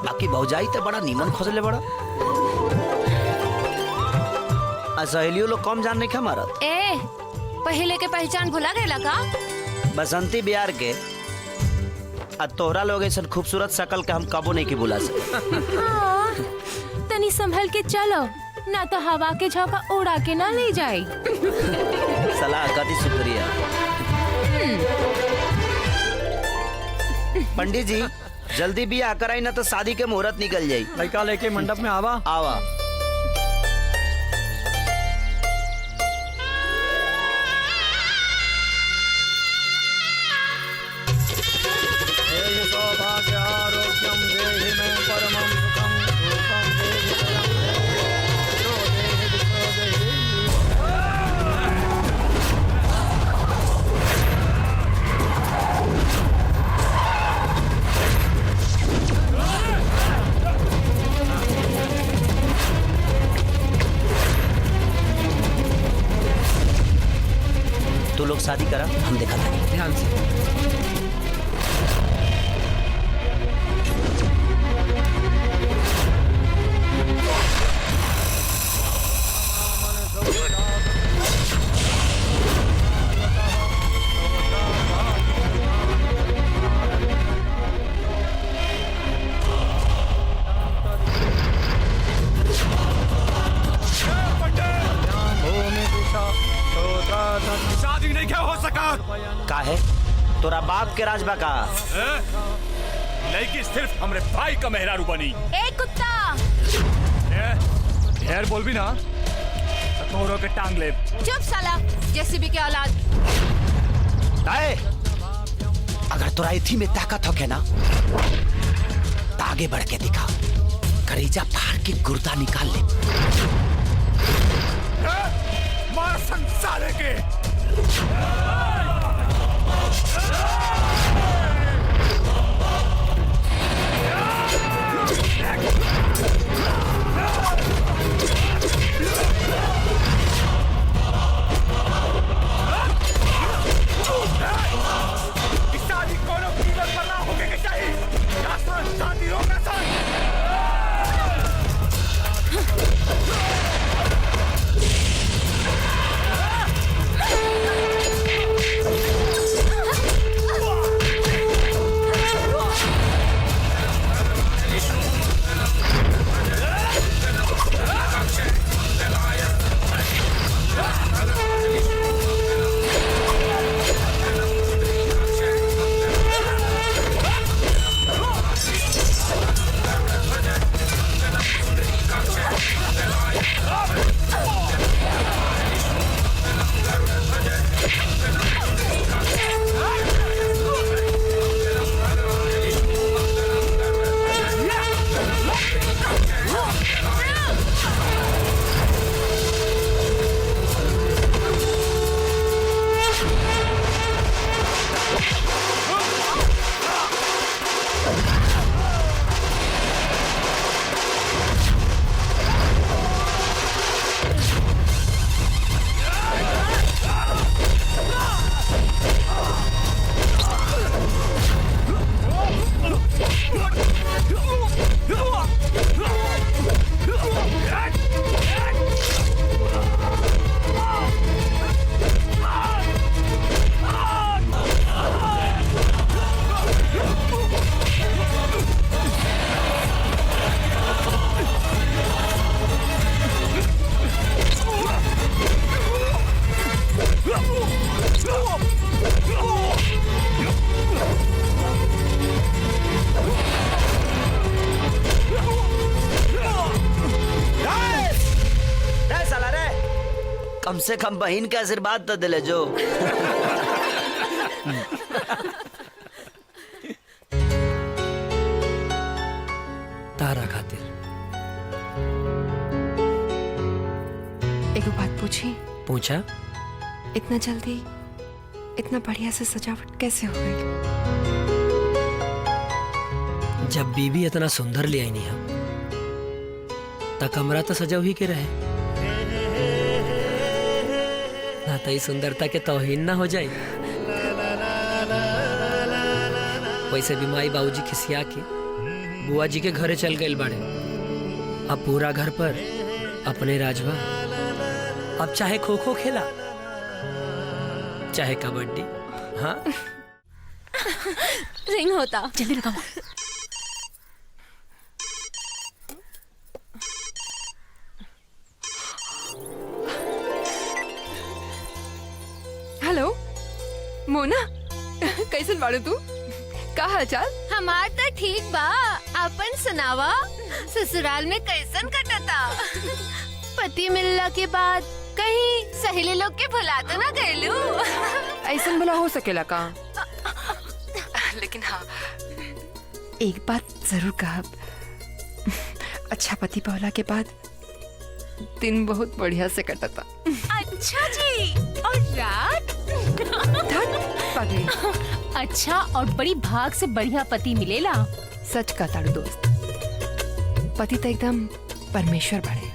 बाकी भौजाई तो बड़ा नीमन खोजले बड़ा। सहेलियों लोग कम जान नहीं खा मारा। ए पहले के पहचान भुला गए का? बसंती बिहार के आ तोहरा लोग ऐसा खूबसूरत शकल के हम कबो नहीं की बुला सकते। हाँ, तनी संभल के चलो ना तो हवा के झोंका उड़ा के ना ले जाए। सलाह कति शुक्रिया। पंडित जी जल्दी बियाह कराई ना तो शादी के मुहूर्त निकल जाई। लड़का लेके मंडप में आवा। आवा। सौभाग्य आरोग्यम देहि मे परमं सुखम रूपम देहि तू लोग शादी करा, हम देखा था। ध्यान से। शादी नहीं क्या हो सका? का है तोरा बाप के राजबा का? लड़की सिर्फ हमरे भाई का मेहरारू बनी। ए कुत्ता, ढेर बोल भी ना तोरों के टांग ले। चुप साला, जेसीबी के औलाद। अगर तोरा इथी में ताकत होके ना तो आगे बढ़ के दिखा, करेजा फाड़ के गुर्दा निकाल ले। मार संसार के। से कम बहन के आशीर्वाद तो दिले जो। तारा खातिर एक बात पूछी? पूछा। इतना जल्दी इतना बढ़िया से सजावट कैसे हो गई? जब बीबी इतना सुंदर ले आई नहीं हम ता कमरा तो सजा ही के रहे ना, तो सुंदरता के तौहीन ना हो जाए। वैसे भी माई बाबूजी खिसिया के बुआ जी के घरे चल गए बाड़े। अब पूरा घर पर अपने राजवा। अब चाहे खो खो खेला चाहे कबड्डी। हाँ रिंग होता, जल्दी लगाओ। हेलो मोना, कैसन बाड़ू तू? का हाल चाल? हमार तो ठीक बा, अपन सुनावा। ससुराल में कैसन कटता? पति मिलने के बाद कहीं सहेली लोग के भुला तो ना गयलू? ऐसन भला हो सकेला का? लेकिन हाँ, एक बात जरूर कहा, अच्छा पति पहला के बाद दिन बहुत बढ़िया से कटा था। अच्छा जी, और रात? अच्छा, और बड़ी भाग से बढ़िया पति मिलेला। सच का ताड़ू दोस्त, पति तो एकदम परमेश्वर बड़े।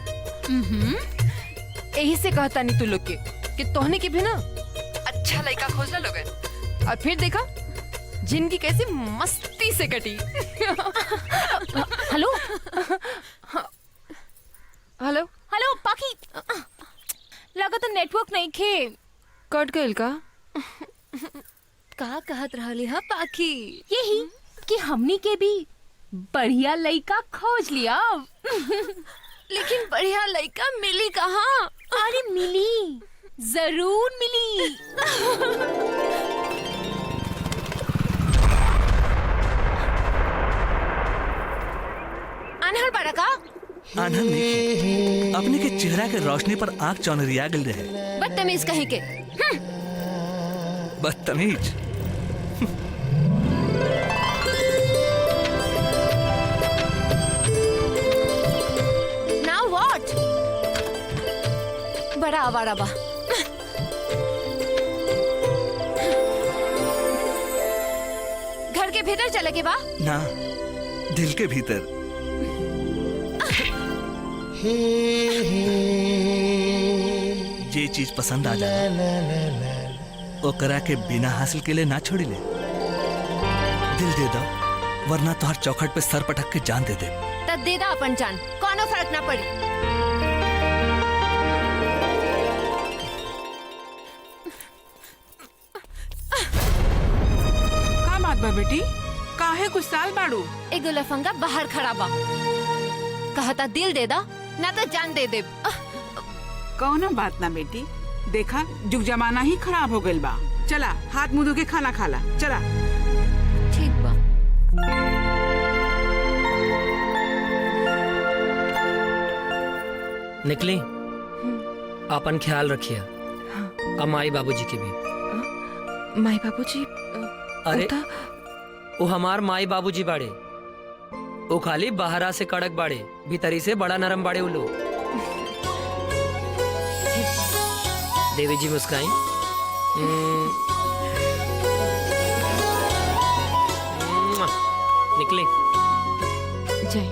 यही से कहता नहीं तू लोग के कि तोहने के भी ना अच्छा लड़का खोजना लोगे, और फिर देखा जिंदगी कैसे मस्ती से कटी। हेलो हेलो हेलो पाखी, लगा तो नेटवर्क नहीं खे। कट गइल का? का कहत रहली हा पाखी? यही कि हमनी के भी बढ़िया लड़का खोज लिया। लेकिन बढ़िया लड़का मिली कहाँ? अरे मिली, जरूर मिली। अनहर बड़ा का? आनंद नहीं, अपने के चेहरा के रोशनी पर आंख चौनरिया गल रहे। बदतमीज कहीं के। बदतमीज? Now what? बड़ा आवारा बा। घर के भीतर चले के बा? ना, दिल के भीतर। जे चीज पसंद आ जाए ओकरा के बिना हासिल के लिए ना छोड़ी ले। दिल दे दो, वरना तुहार चौखट पे सर पटक के जान दे दे। तब दे दा अपन जान, कोनो फर्क ना पड़ी। का बात बा बेटी? काहे कुछ साल बाड़ू? एगो लफंगा बाहर खड़ा बा, कहता दिल दे दा ना तो जान दे दे। कौनो बात ना बेटी, देखा जुग जमाना ही खराब हो गइल बा। चला हाथ मुंह धो के खाना खाला। चला। ठीक बा। निकली, अपन ख्याल रखिए। अब माई बाबूजी के भी। माई बाबूजी? अरे वो हमार माई बाबूजी बाड़े, वो खाली बाहरा से कड़क बाड़े, भीतरी से बड़ा नरम बाड़े। वो लोग देवी जी मुस्काई। निकले। जय।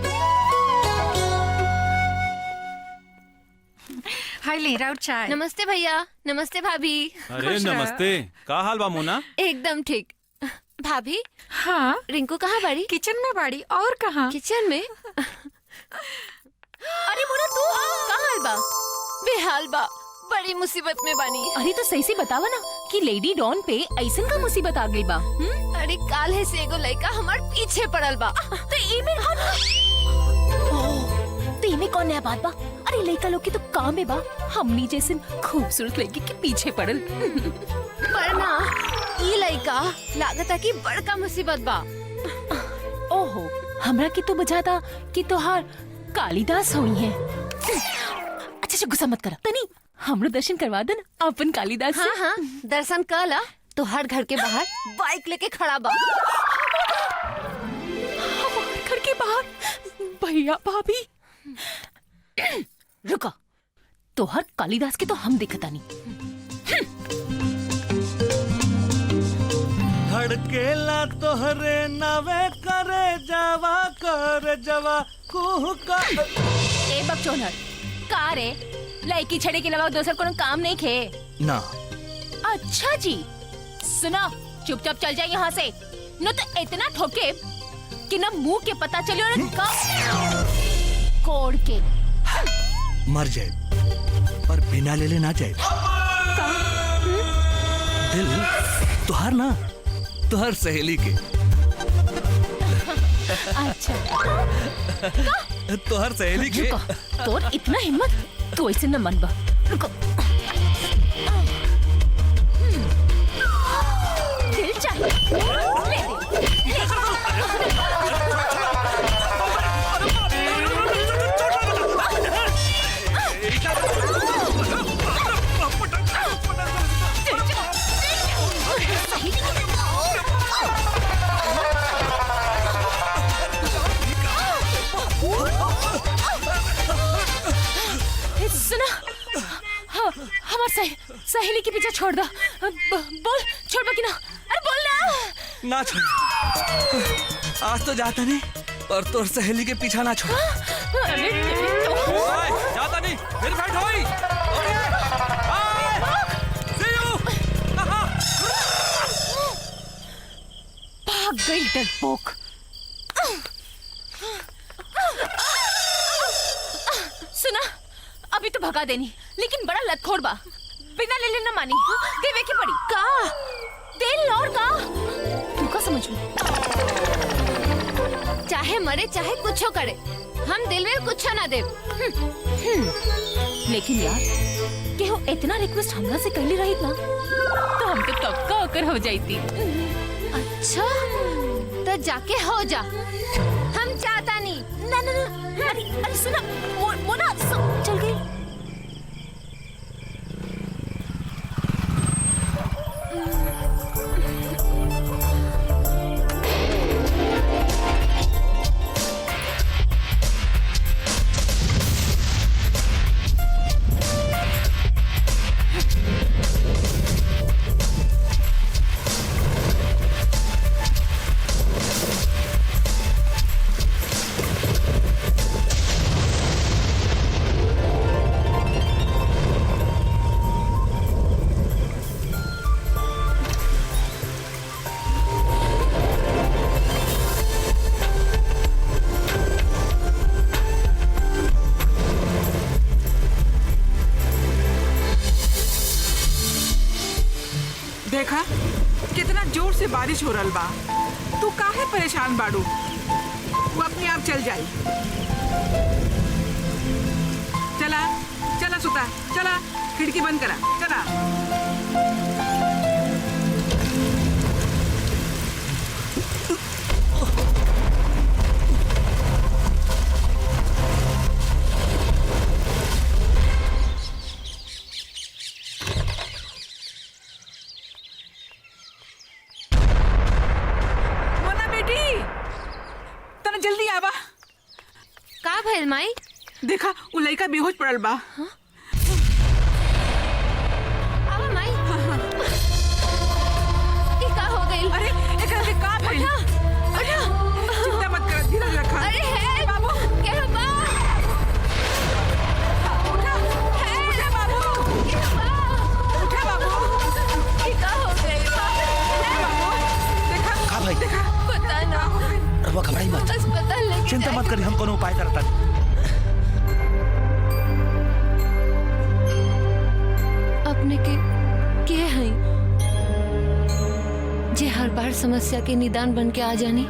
हाय लेरा चाय। नमस्ते भैया। नमस्ते भाभी। अरे नमस्ते, का हाल बा मोना? एकदम ठीक। भाभी? हाँ। रिंकू कहाँ बाड़ी? किचन में बाड़ी। और कहाँ? किचन में? अरे मोना तू कहाँ बा? बेहाल बा, बड़ी मुसीबत में बानी। अरे तो सही से बतावा ना कि लेडी डॉन पे ऐसन का मुसीबत आ गई बा। अरे काल है से एगो लड़का हमार पीछे पड़ल बा। तो इमे कौन नया बात बा? अरे लड़का लोग की तो काम है बा, हमनी जैसे खूबसूरत लड़की के पीछे पड़ल। पर ना ई लड़का लागता कि बड़का मुसीबत बा। ओहो, हमरा की तो बुझाता कि तोहार कालिदास हुई है। अच्छा गुस्सा मत करा तनी, हमरो दर्शन करवा दे ना अपन कालिदास से। हाँ हाँ दर्शन कर ला। तो हर घर के बाहर बाइक लेके खड़ा बा। हमारे घर के बाहर भैया भाभी। रुको, तो हर कालिदास के तो हम दिखता नहीं। धड़केला तोहरे नवे करे जवा कुह का। ए बकचोदर, का रे लड़की छड़े के अलावा दूसर कोनो काम नहीं खे ना। अच्छा जी, सुनो चुपचाप चल जाए यहाँ से, न तो इतना ठोके कि न मुंह के पता चले और कोड़ के मर जाए पर बिना ले ले ना जाए। दिल तुहार ना, तुहार सहेली के। अच्छा तुहार सहेली के। तोर इतना हिम्मत, तू ऐसे न मनबा। रुको, दिल चाहिए ले सुना, हाँ, हमारे सहेली के पीछे छोड़ दो। बोल छोड़ कि ना? अरे बोल ना। ना छोड़, आज तो जाता नहीं पर तोर सहेली के पीछा ना छोड़। अरे जाता नहीं, फिर फाइट होई। भाग गई डरपोक। सुना, अभी तो भगा देनी, लेकिन बड़ा लतखोर बा, बिना ले लेना मानी। देवे की पड़ी का दिल और का तू का समझ में। चाहे मरे चाहे कुछो करे, हम दिल में कुछो ना दे। लेकिन यार केहू इतना रिक्वेस्ट हमरा से कैली रही ना, तो हम तो कब का होकर हो जाती। अच्छा तो जाके हो जा, हम चाहता नहीं। ना ना ना, अरे सुना, मोना चल गई। देखा कितना जोर से बारिश हो रहा बा, तू काहे परेशान बाड़ू? वो अपने आप चल जाई। चला चला सुता, चला खिड़की बंद करा, चला। जल्दी आवा। का भइल माई? देखा उ लइका बेहोश पड़ल बा। आवा माई। ये का हो गइल? अरे एकरा के का भइल? उठा चिंता मत कर, धीरज रखा। अरे है बाबू, क्या बा? उठा उठा बाबू, क्या बा? उठा बाबू। ये का हो गइल? बाबू देखा का भाई? देखा पता ना। रवा घबराई मत, अस्पताल लेके चिंता मत करी, हम कोनो उपाय करता। अपने के हैं जे हर बार समस्या के निदान बन के आ जानी।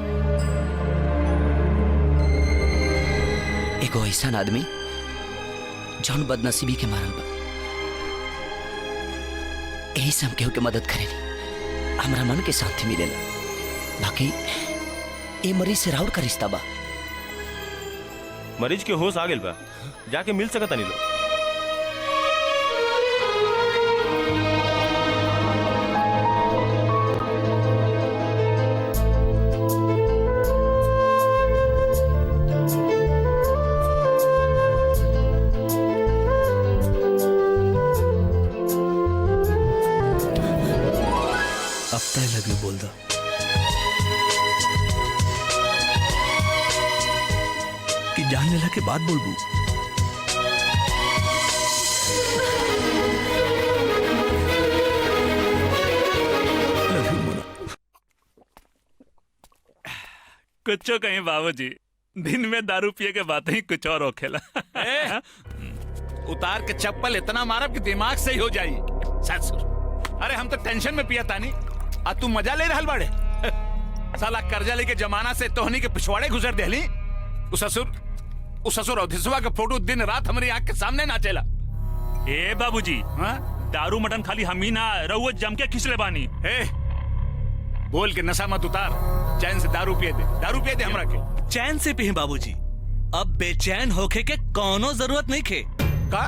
एगो ऐसा आदमी जौन बदनसीबी के मारल बा, यही से हम केहू के मदद करेनी, हमरा मन के शांति मिलेला। बाकी ए मरीज से राउर का रिश्ता बा। मरीज के होश आ गेल बा, जाके मिल सकता नहीं लो। अब तय लगी बोल दो। कि जान लेला के बाद बोलबू। कुछ कहीं बाबूजी, दिन में दारू पिए के बातें ही कुछ और होखेला। उतार के चप्पल इतना मारब कि दिमाग सही हो जाई। ससुर, अरे हम तो टेंशन में पिया तानी, आ तू मजा ले रहल बाड़े। साला कर्जा लेके जमाना से तोहनी के पिछवाड़े गुजर देहली। उस ससुर अवधिसवा का फोटो दिन रात हमारी आंख के सामने नाचेला। ए बाबूजी, दारू मटन खाली हम ही ना रहुआ जम के खिंचले बानी। बोल के नशा मत उतार, चैन से दारू पिए दे हमरा के। चैन से पी बाबूजी, अब बेचैन होके के कोनो जरूरत नहीं खे। का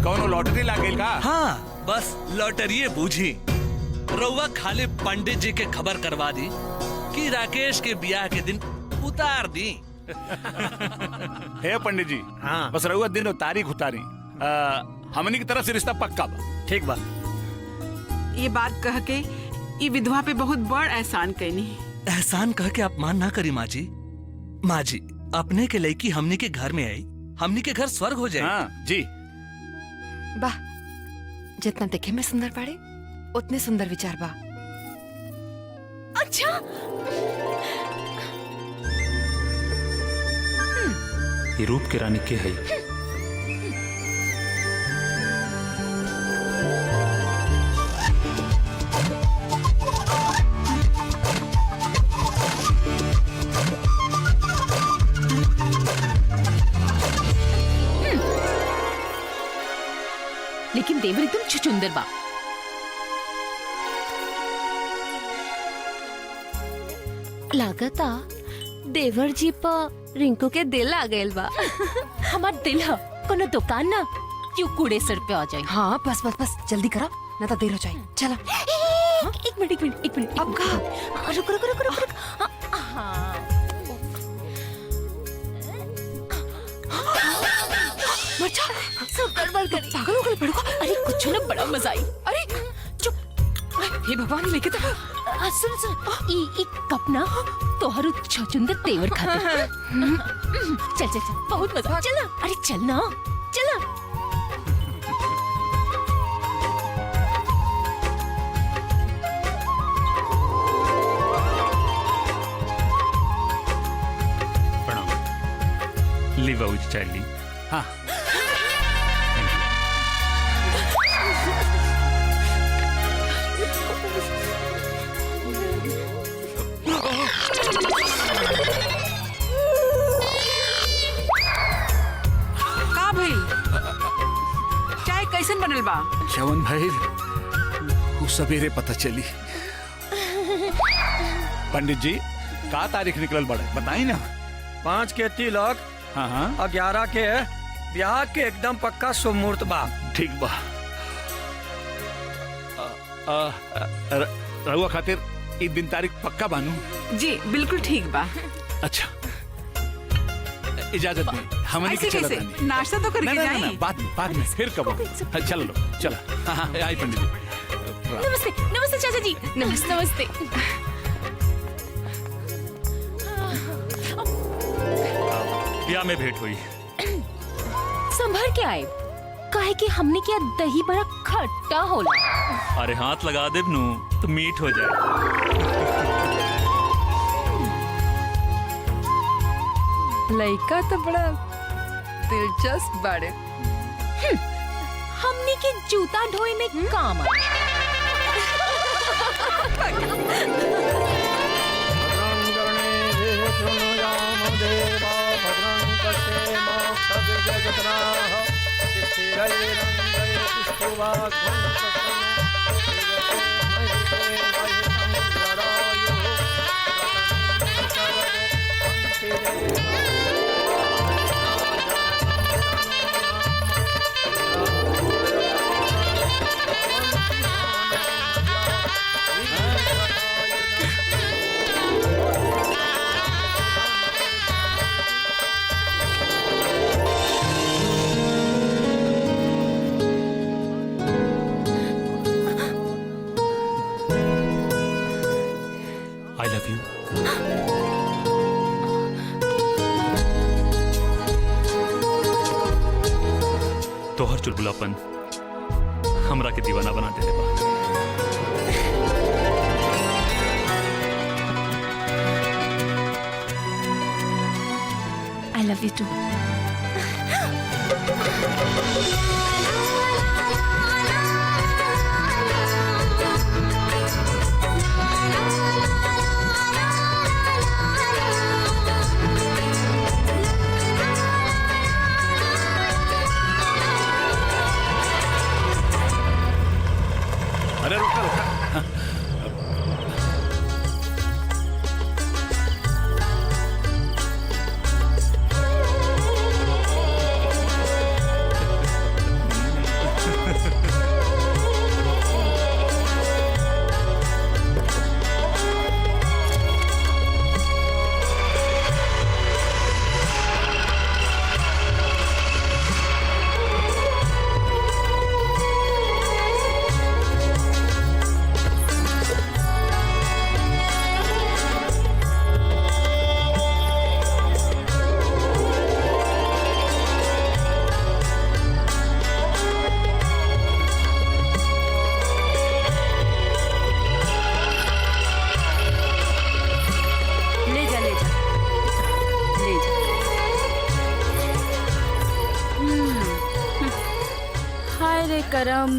कोनो लॉटरी लागेल का? हाँ, बस लॉटरी बूझी। रउआ खाली पंडित जी के खबर करवा दी कि राकेश के ब्याह के दिन उतार दी। हे पंडित जी, बस रउआ दिन और तारीख उतारी। हमनी की तरफ से रिश्ता पक्का बा। ठीक बा। ये बात कह के ये विधवा पे बहुत बड़ एहसान कैनी। एहसान कह के अपमान ना करी माँ जी। माँ जी, अपने के लड़की हमनी के घर में आई, हमनी के घर स्वर्ग हो जाए। हाँ जी। वाह, जितना देखे में सुंदर पड़े उतने सुंदर विचार बा। अच्छा, ये रूप के रानी के है। लेकिन देवर एकदम छुचुंदर बा। लागता देवर जी पर रिंकू के दिल आ गए बा। हमार दिल है कोनो दुकान ना क्यों कूड़े सर पे आ जाए। हाँ, बस जल्दी करा, ना तो देर हो जाए। चला। एक मिनट। अब कहा? रुक। मचा, सब गड़बड़ करी। पागल हो गए पड़ो। अरे कुछ ना, बड़ा मजा आई। अरे चुप। हे भगवान, लेके तो सुन ई कप ना तोहरो छुचुंदर तेवर खातिर। चल बहुत मजा। चल ना, अरे चल ना। प्रणाम। ली बाबूजी चाय ली। हाँ। का भाई, चाय कैसन बनल बा? चवन भाई, वो सवेरे पता चली। पंडित जी, का तारीख निकलल बड़े बताई ना। 5 के तिलक, हाँ 11 के ब्याह के एकदम पक्का शुभ मुहूर्त बा। ठीक बा। रहुआ खातिर ई दिन तारीख पक्का बानू? जी बिल्कुल ठीक बा। अच्छा, इजाजत दी, हमनी के चलत बानी। नाश्ता तो करके ना, जाई। बाद में फिर कब। चलो। हाँ, आई पंडित जी। नमस्ते चाचा जी। नमस्ते। ब्याह में भेंट हुई। संभर के आए, काहे कि हमने किया दही बड़ा खट्टा होला। अरे हाथ लगा दे नू तो मीठ हो जाए। लड़का तो बड़ा दिलचस्प बाड़े। हमने के जूता ढोए में काम आ। तोहर चुलबुलापन हमरा के दीवाना बना देले बा। I love you too. अरे रुका रुका। करम,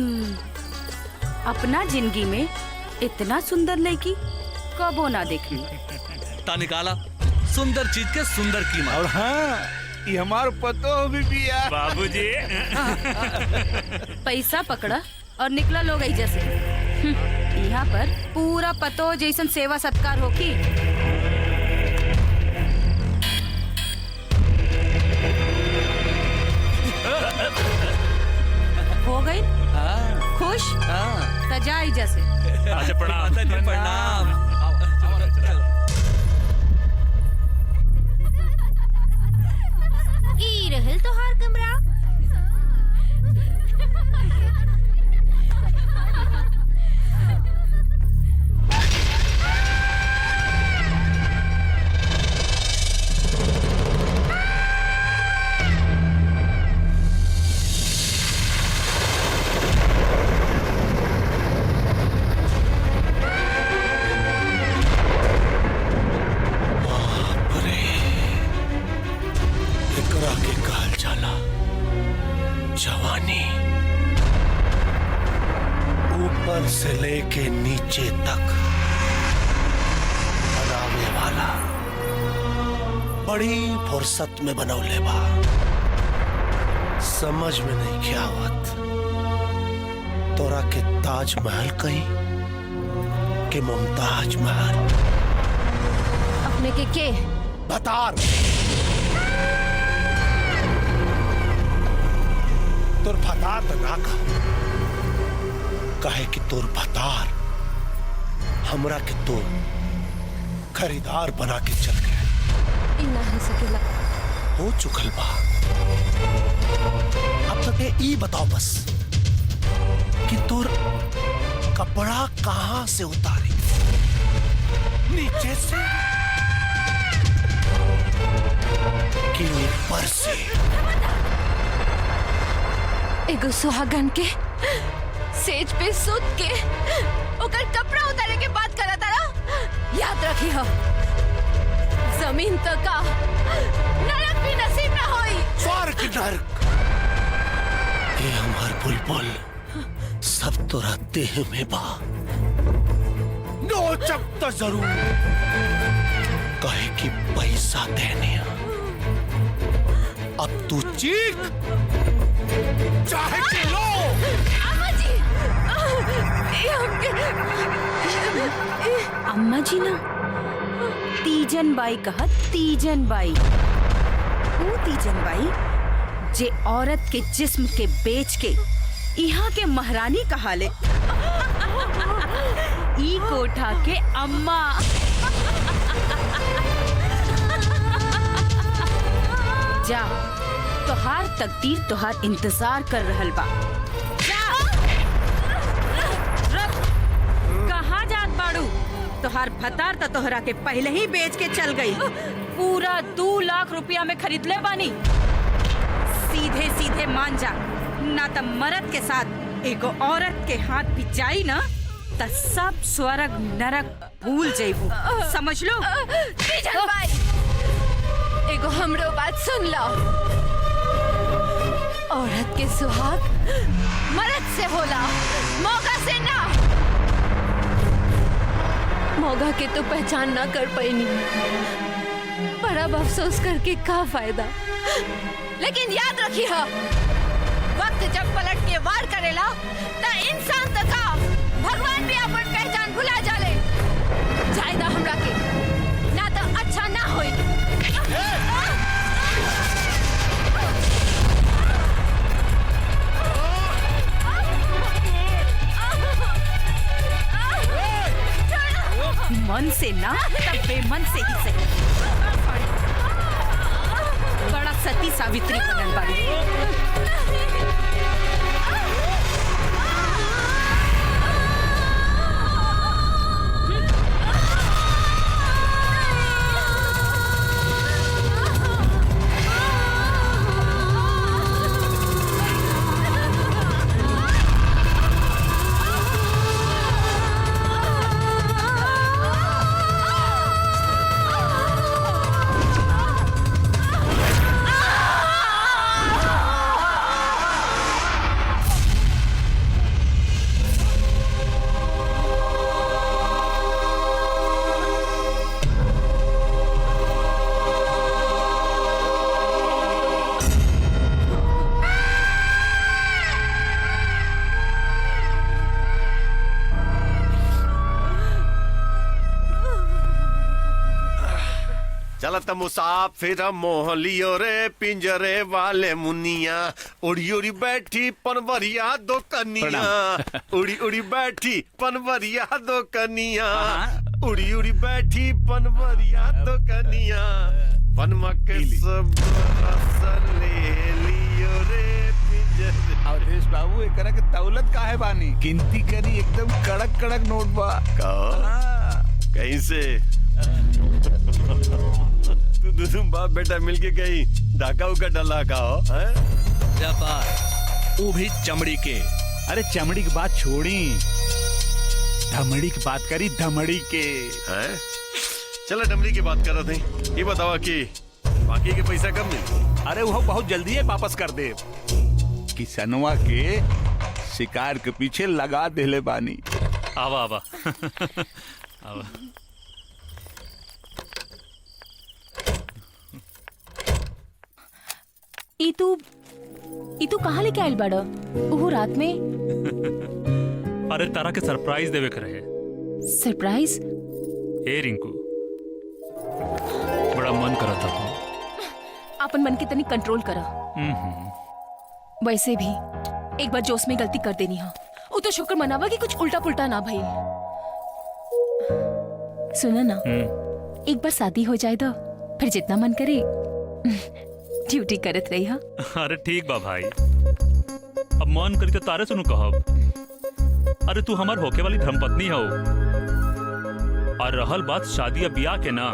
अपना जिंदगी में इतना सुंदर लड़की कबो ना देखी। ता निकाला सुंदर चीज के सुंदर कीमत। और हाँ, ये हमार पतो भी बिया। बाबूजी। पैसा पकड़ा और निकला लोग ऐजा से। यहाँ पर पूरा पतो जैसन सेवा सत्कार होकी। हो गई खुश? सजा ऐजा से। अच्छा प्रणाम। प्रणाम। ई रहल तोहार कमरा। जवानी ऊपर से लेके नीचे तक बनावे वाला बड़ी फुर्सत में बनौले बा। समझ में नहीं क्या आवत तोरा के ताजमहल कहीं के मुमताज महल। अपने के बतार तोर भतार तो ना कहे कि तोर भतार हमरा के तो खरीदार बना के चल गए। इना है सकेला हो चुकल बा। अब तक ई बताओ बस कि तोर कपड़ा कहां से उतारी, नीचे से कि ऊपर से? एगो सुहागन के सेज पे सुत के ओकर कपड़ा उतारे के बात करा तारा। याद रखी हो, जमीन तो का नरक भी नसीब ना होई। स्वर्ग नरक ये हमार बुलबुल सब तोरा देह में बा। नोचब तो जरूर कहे कि पैसा देने अब तू चीख चाहे कि लो। अम्मा जी, अम्मा जी ना, तीजन बाई कहा तीजन बाई। वो तीजन बाई जे औरत के जिस्म के बेच के यहाँ के महारानी कहा ले। ई कोठा के अम्मा। जा, तोहार तकदीर तोहार इंतजार कर रहल बा। कहाँ जात बाड़ू? तोहार भतार तो तोहरा के पहले ही बेच के चल गई। पूरा 2 लाख रुपया में खरीद ले बानी। सीधे सीधे मान जा, ना त मर्द के साथ एगो औरत के हाथ भी जाई ना त सब स्वर्ग नरक भूल जाइबू, समझ लो। तीजन भाई, एगो हमरो बात सुन लो। औरत के सुहाग मर्द से होला, मौका से ना। मौका के तो पहचान ना कर पाईनी, पर अब अफसोस करके का फायदा। लेकिन याद रखी हो, वक्त जब पलट के वार करेला त इंसान त का भगवान भी अपन पहचान भुला जाले। जायदा हमरा के ना तो अच्छा ना होई। मन से ना तब बेमन से ही सही। बड़ा सती सावित्री बनल बाड़ी। चलत मुसाफिर मोह लियो रे पिंजरे वाले मुनिया, उड़ी उड़ी बैठी पनवरिया दो कनिया, उड़ी उड़ी बैठी पनवरिया दो कनिया, उड़ी उड़ी बैठी पनवरिया दो कनिया, पनमा के सब रस ले लियो रे पिंजरे। अवधेश बाबू एकरा के दौलत काहे बानी? गिनती करी एकदम कड़क कड़क नोट बा। कहीं से तुम बाप बेटा मिलके कहीं डाका उका डला का हो? वो भी चमड़ी के। अरे चमड़ी की बात छोड़ी, धमड़ी की बात करी, धमड़ी के। हैं? चलो डमरी की बात कर रहे थे। ये बतावा कि बाकी के पैसा कब मिले? अरे वो बहुत जल्दी है वापस कर दे। किसनवा के शिकार के पीछे लगा देले बानी। आवा आवा आवा। ई तू कहाँ लेके आयल बाड़ा? ओहो रात में? अरे तारा के सरप्राइज देवे के रहे। सरप्राइज? ए रिंकू, बड़ा मन करा था। अपन मन के तनी कंट्रोल करा। वैसे भी एक बार जोश में गलती कर देनी है, वो तो शुक्र मनावा कि कुछ उल्टा पुल्टा ना भइल। सुना ना, एक बार शादी हो जाए तो फिर जितना मन करे ड्यूटी करत रही हा। अरे ठीक बा भाई, अब मन करी तो तारे सुनू कहब। अरे तू हमार होके वाली धर्मपत्नी हो, और रहल बात शादी बियाह के ना,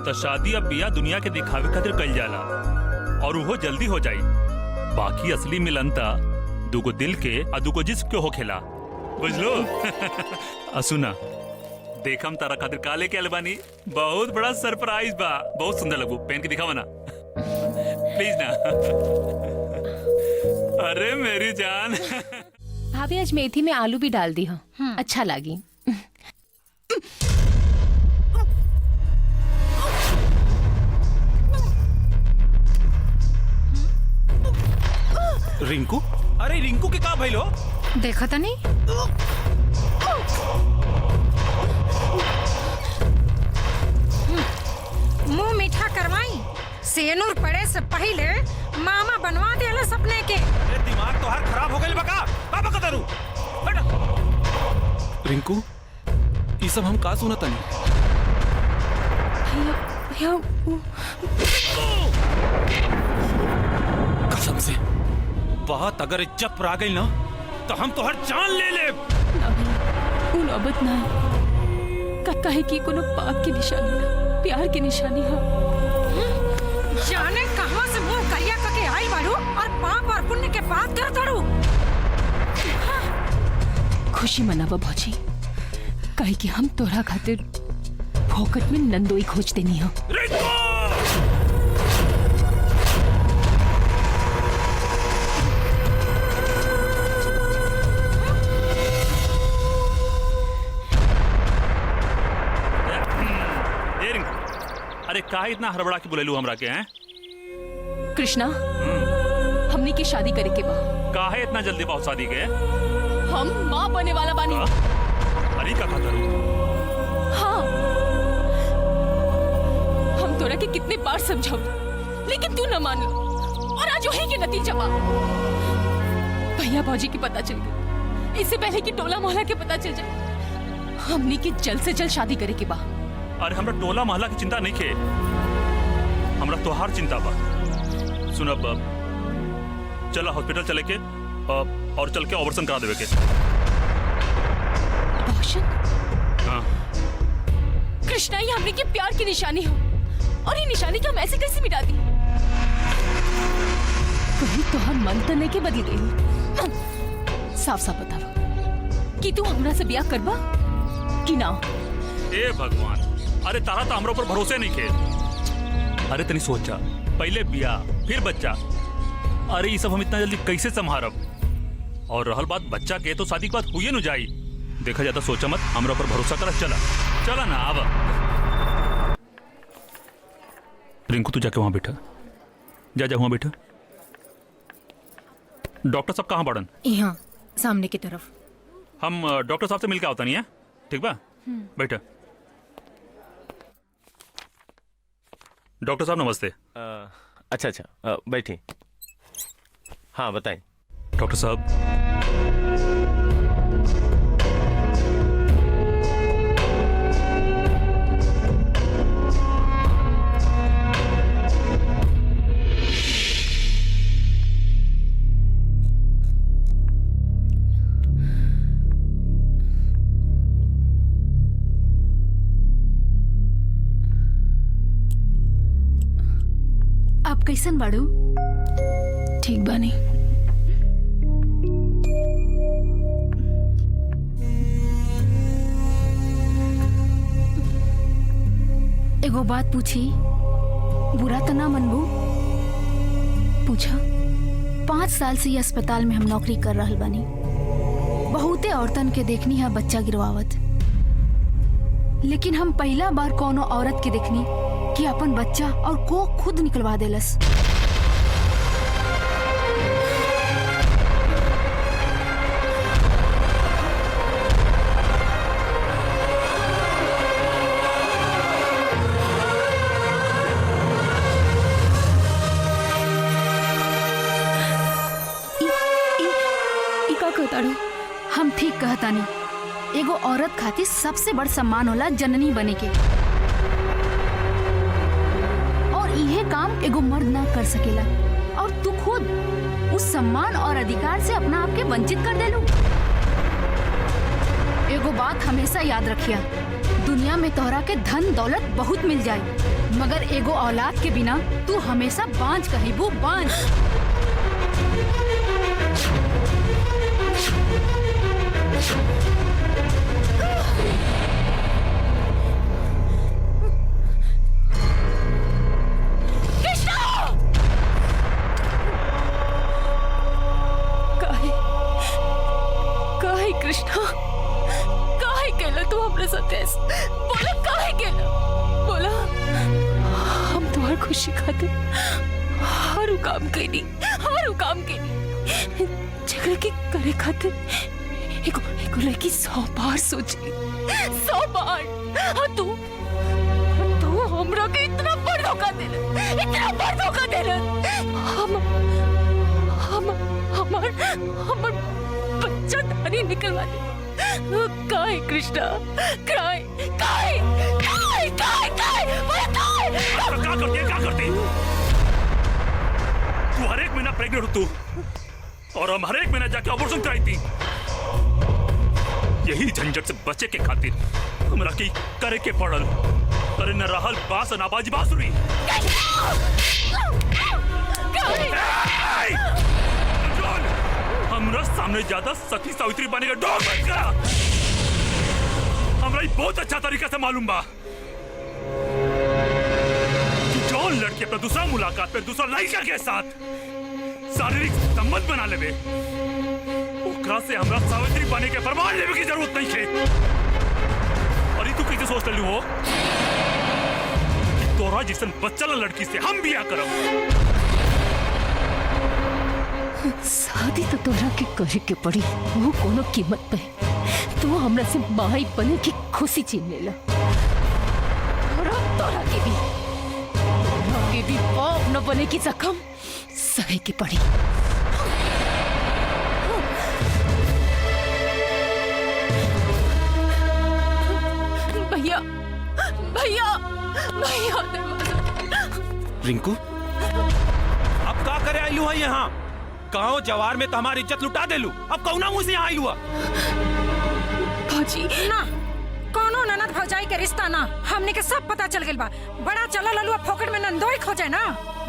तो शादी बियाह दुनिया के दिखावे खातिर कइल जाला, और वो जल्दी हो जाई। बाकी असली मिलन ता दुगो दिल के और दुगो जिस्म के होखेला, बुझलो? असुना देखम तारा खातिर काले के अलबानी बहुत बड़ा सरप्राइज बा। बहुत सुंदर लगू, पहन के दिखावा ना प्लीज ना। अरे मेरी जान। भाभी आज मेथी में आलू भी डाल दी हो, अच्छा लगी। रिंकू, अरे रिंकू के का भइलो? देखा था नहीं? मुंह मीठा करवाई, सेनूर पड़े से पहले मामा बनवा देला सपने के। दिमाग तो हर खराब हो गई बका। बाबा कतरू रिंकू, ये सब हम का सुना तनी? कसम से बात अगर इज्जत पर आ गई ना तो हम तो हर जान ले ले। नौबत ना कहे कि कोनो पाप की निशानी ना, प्यार की निशानी है। जाने कहां से मुंह करिया करके आई बारू और पाप और पुण्य के बात कर तड़ू। खुशी मनावा भौजी, कहे कि हम तोरा खातिर फोकट में नंदोई खोज देनी हो। अरे का इतना हड़बड़ा के बुलेलू हमरा के हैं? कृष्णा, हमनी की शादी करे के बा। काहे इतना जल्दी बहुत शादी के? हम माँ बने वाला बानी। अरे का करू? हाँ, हम तोरा के कितने बार समझाऊ, लेकिन तू न मान लो, और आज वही के नतीजा बा। भैया भौजी की पता चल गई, इससे पहले कि टोला मोहल्ला के पता चल जाए। हमनी की जल्द से जल्द शादी करे के बा। अरे हमरा टोला मोहल्ला की चिंता नहीं खे, हमरा तोहार चिंता बा। सुनब, चला हॉस्पिटल चले के और चल के ऑपरेशन करा देवे के। ऑपरेशन? हाँ। कृष्णा, ये हमने के प्यार की निशानी हो, और ये निशानी को हम ऐसे कैसे मिटा दी? कहीं तो हम मन तो नहीं के बदल गई। साफ साफ बताओ कि तू हमरा से ब्याह करबा कि ना? ए भगवान, अरे तारा तो हमरा ऊपर भरोसे नहीं खे। अरे तनी सोचा, पहले ब्याह फिर बच्चा। अरे ये सब हम इतना जल्दी कैसे संभारब? और रहल बात बच्चा के, तो शादी के बाद हुई न जाई। देखा जाता, सोचा मत, हमरा ऊपर भरोसा करा। चला चला ना, आवा। रिंकू, तू जाके वहां बैठा, जा वहां बैठा। डॉक्टर साहब कहाँ पड़न? यहाँ सामने की तरफ। हम डॉक्टर साहब से मिलकर आवता नहीं है, ठीक बा? बैठा। डॉक्टर साहब नमस्ते। अच्छा, बैठिए। हाँ बताएं। डॉक्टर साहब, आप कैसन बाड़ू? ठीक बानी। एगो बात पूछी, बुरा तो ना मनबू? पूछा। 5 साल से ये अस्पताल में हम नौकरी कर रहल बानी। बहुते औरतन के देखनी है बच्चा गिरवावत, लेकिन हम पहला बार कोनो औरत के देखनी कि अपन बच्चा और को खुद निकलवा देलस। हम ठीक कहतानी, एगो औरत खातिर सबसे बड़ सम्मान होला जननी बने के, और इहे काम एगो मर्द ना कर सकेला, और तू खुद उस सम्मान और अधिकार से अपना आप के वंचित कर देलू। एगो बात हमेशा याद रखिया, दुनिया में तोहरा के धन दौलत बहुत मिल जाए, मगर एगो औलाद के बिना तू हमेशा बांझ कहिबू, बांझ। कृष्णा, काहे केला तू हमरे साथ ऐसे? बोला काहे केला? बोला। हम तुम्हार खुशी खातिर हर काम कईनी, झगड़ा के करे खातिर एगो लड़की 100 बार सोची, 100 बार। हाँ, तू हमरा के इतना बड़ धोखा देला। हमर बच्चा धानी निकलवा दे। काय कृष्णा, काय क्या करती? तू हर एक महीना प्रेग्नेंट हो तू, और हम हर एक महीना जाके ऑपरेशन कराई थी। यही झंझट से बचे के खातिर हमरा की करे के पड़ल। अरे न रहल बास न बाजी बांसुरी। हमरा सामने ज्यादा सती सावित्री बने का डोर बंद करा। हमरा बहुत अच्छा तरीका से मालूम बा कि जौन लड़की अपना दूसरा मुलाकात पे दूसरा लड़का के साथ शारीरिक संबंध बना लेवे, ओकरा से हमरा सावित्री बने के प्रमाण लेवे की जरूरत नहीं है। और तू कैसे सोच रही हो कि तोरा जिसन बच्चा लड़की से हम बिया करब? शादी तो तोरा के करे के पड़ी, वो कोनो कीमत पे। तू हमरा से माई बने की खुशी छीन लेला। तोरा के भी बाप न बने की जख्म सहे की पड़ी। भैया भैया भैया रिंकू अब का करे आइलू है यहाँ? गाँव जवार में तो हमारी इज्जत लुटा देलू, अब कौना मुंह से यहाँ आइलू? भौजी ना कोनो ननद भौजाई के रिश्ता ना, हमने के सब पता चल गइल बा। बड़ा चला ललुआ फोकट में नंदोई खोजे ना,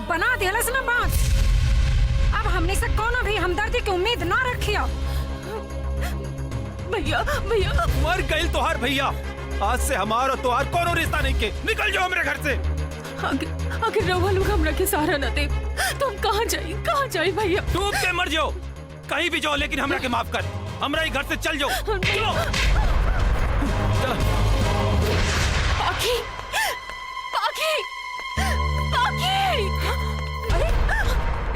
बना दिहलस ना बात। अब हमने से कोनो भी हमदर्दी की उम्मीद ना रखियो। भैया भैया मर गइल तोहार भैया, आज से हमारा तोहार कोनो रिश्ता नहीं के। निकल जाओ मेरे घर से। अगर रउआ लोग हमरा के सहारा न दे तो हम कहाँ जाई भैया? डूब के मर जाओ, कहीं भी जाओ, लेकिन हमरा के माफ कर। हमरा ही घर से चल जाओ। चलो पाखी पाखी पाखी। अरे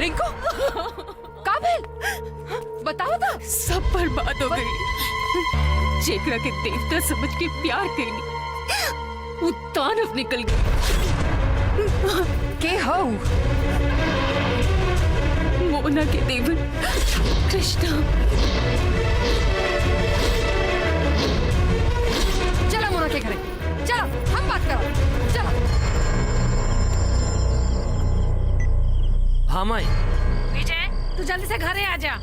रिंकू काबिल बताओ तो। सब बर्बाद हो गई। जेकरा के देवता समझ के प्यार कईनी, वो दानव निकल गई। के हो? मोना के देवर कृष्णा। चलो मोना के घरे, चलो हम बात करो। चलो। हाँ माई। विजय तू जल्दी से घरे आ जा,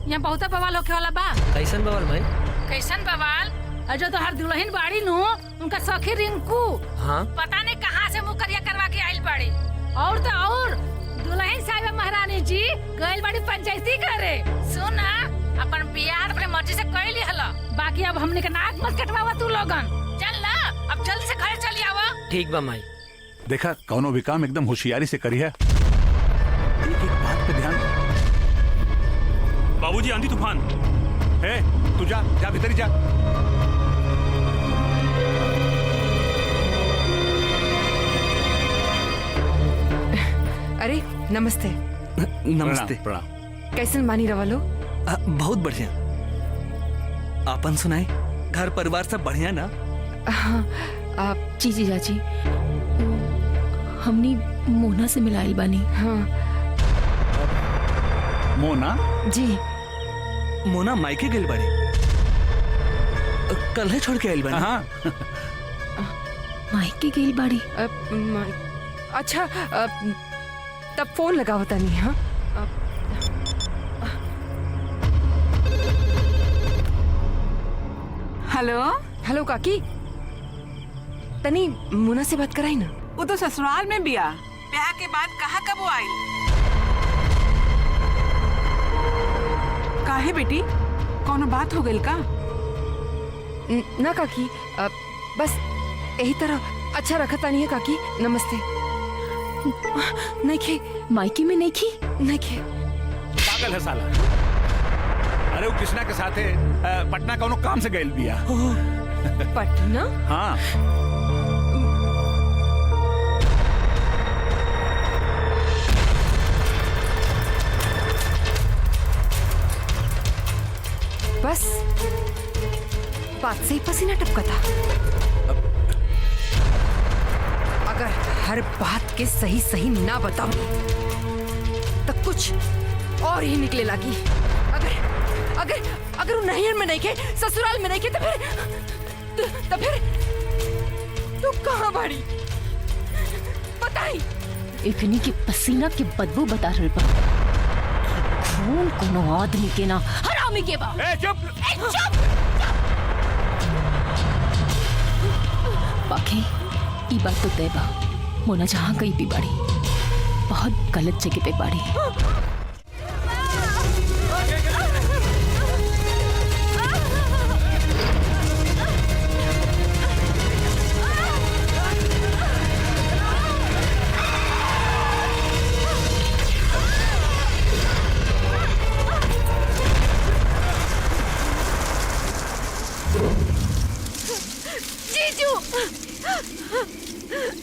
यहाँ बहुत बवाल होके वाला बा। कैसन बवाल माई? कैसन बवाल? जो तो हर दुल्हन बाड़ी नु, उनका सखी रिंकू हाँ? पता नहीं कहाँ से मुकरिया करवा के आइल बाड़ी। और तो और दुल्हन साहिबा महारानी जी गइल बाड़ी पंचायती करे। सुन अपन बियाह अपने मर्जी से कर ली हला, बाकी अब हमने के नाक मत कटवावा तू लोगन। चल ना अब जल्दी से घर चली आवा। ठीक बा माई। देखा कौनो भी काम एकदम होशियारी से करी है। एक एक बात पे ध्यान। बाबूजी आंधी तूफान है, तू जा भीतर ही जा। अरे नमस्ते। नमस्ते। प्रणाम। कैसन मानी रवा लो? बहुत बढ़िया। आपन सुनाए, घर परिवार सब बढ़िया ना? हाँ, आप जी चाची, हमनी मोना से मिलाइल बानी। हाँ। मोना? जी। मोना मायके गइल बाड़ी, कल है छोड़ के आइल बानी। हाँ। मायके गइल बाड़ी? अच्छा तब फोन लगा होता नहीं। हाँ हेलो हेलो काकी, तनी मुना से बात कराई ना। वो तो ससुराल में बिया, ब्याह के बाद कहाँ कब वो आई? काहे बेटी, कौनो बात हो गई का? ना काकी, बस यही तरह अच्छा रखा तानी है काकी। नमस्ते। नहीं खे मायके में नहीं खे। पागल है साला। अरे वो कृष्णा के साथ है, पटना कौनो काम से गइल बिया। पटना? हाँ। बस बात से ही पसीना टपका था। अगर हर बात के सही सही ना बताऊं तो कुछ और ही निकले लगी। अगर वो नैहर में नहीं के, ससुराल में नहीं के, तो फिर तू कहाँ बाड़ी बताई? इतनी की पसीना की बदबू बता रही बा। खून कोनो आदमी के ना हरामी के बा। चुप। बाकी ई बात तो तय बा, मोना जहाँ गई भी बाड़ी बहुत गलत जगह पे बाड़ी।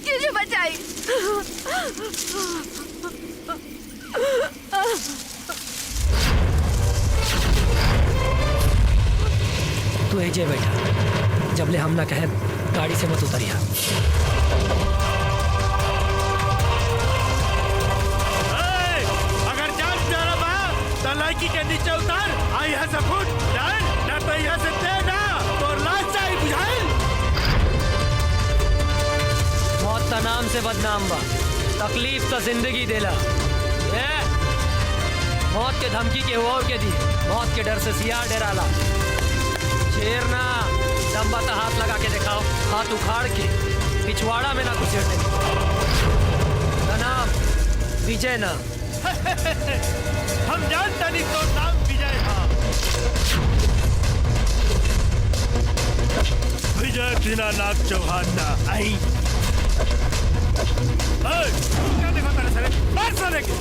जीजू बचाई। तू एजे बैठा, जबले हम ना कहे गाड़ी से मत उतरिया। अगर जान प्यारा बा तो लड़की के नीचे उतार, आई यहाँ से फुट ना तो यहाँ से दे ना तो लाश चाहिए बुझाए। मौत का नाम से बदनाम बा, तकलीफ तो जिंदगी देला। मौत के धमकी के और के दी, मौत के डर से सियार डराला। शेर ना दम्बा तो हाथ लगा के दिखाओ, हाथ उखाड़ के पिछवाड़ा में ना घुसेड़ने। का नाम विजय ना। हम जानता नहीं तो नाम विजय था। विजय दीनानाथ चौहान ना आई। क्या देखो तेरे सरे, मार सारे के।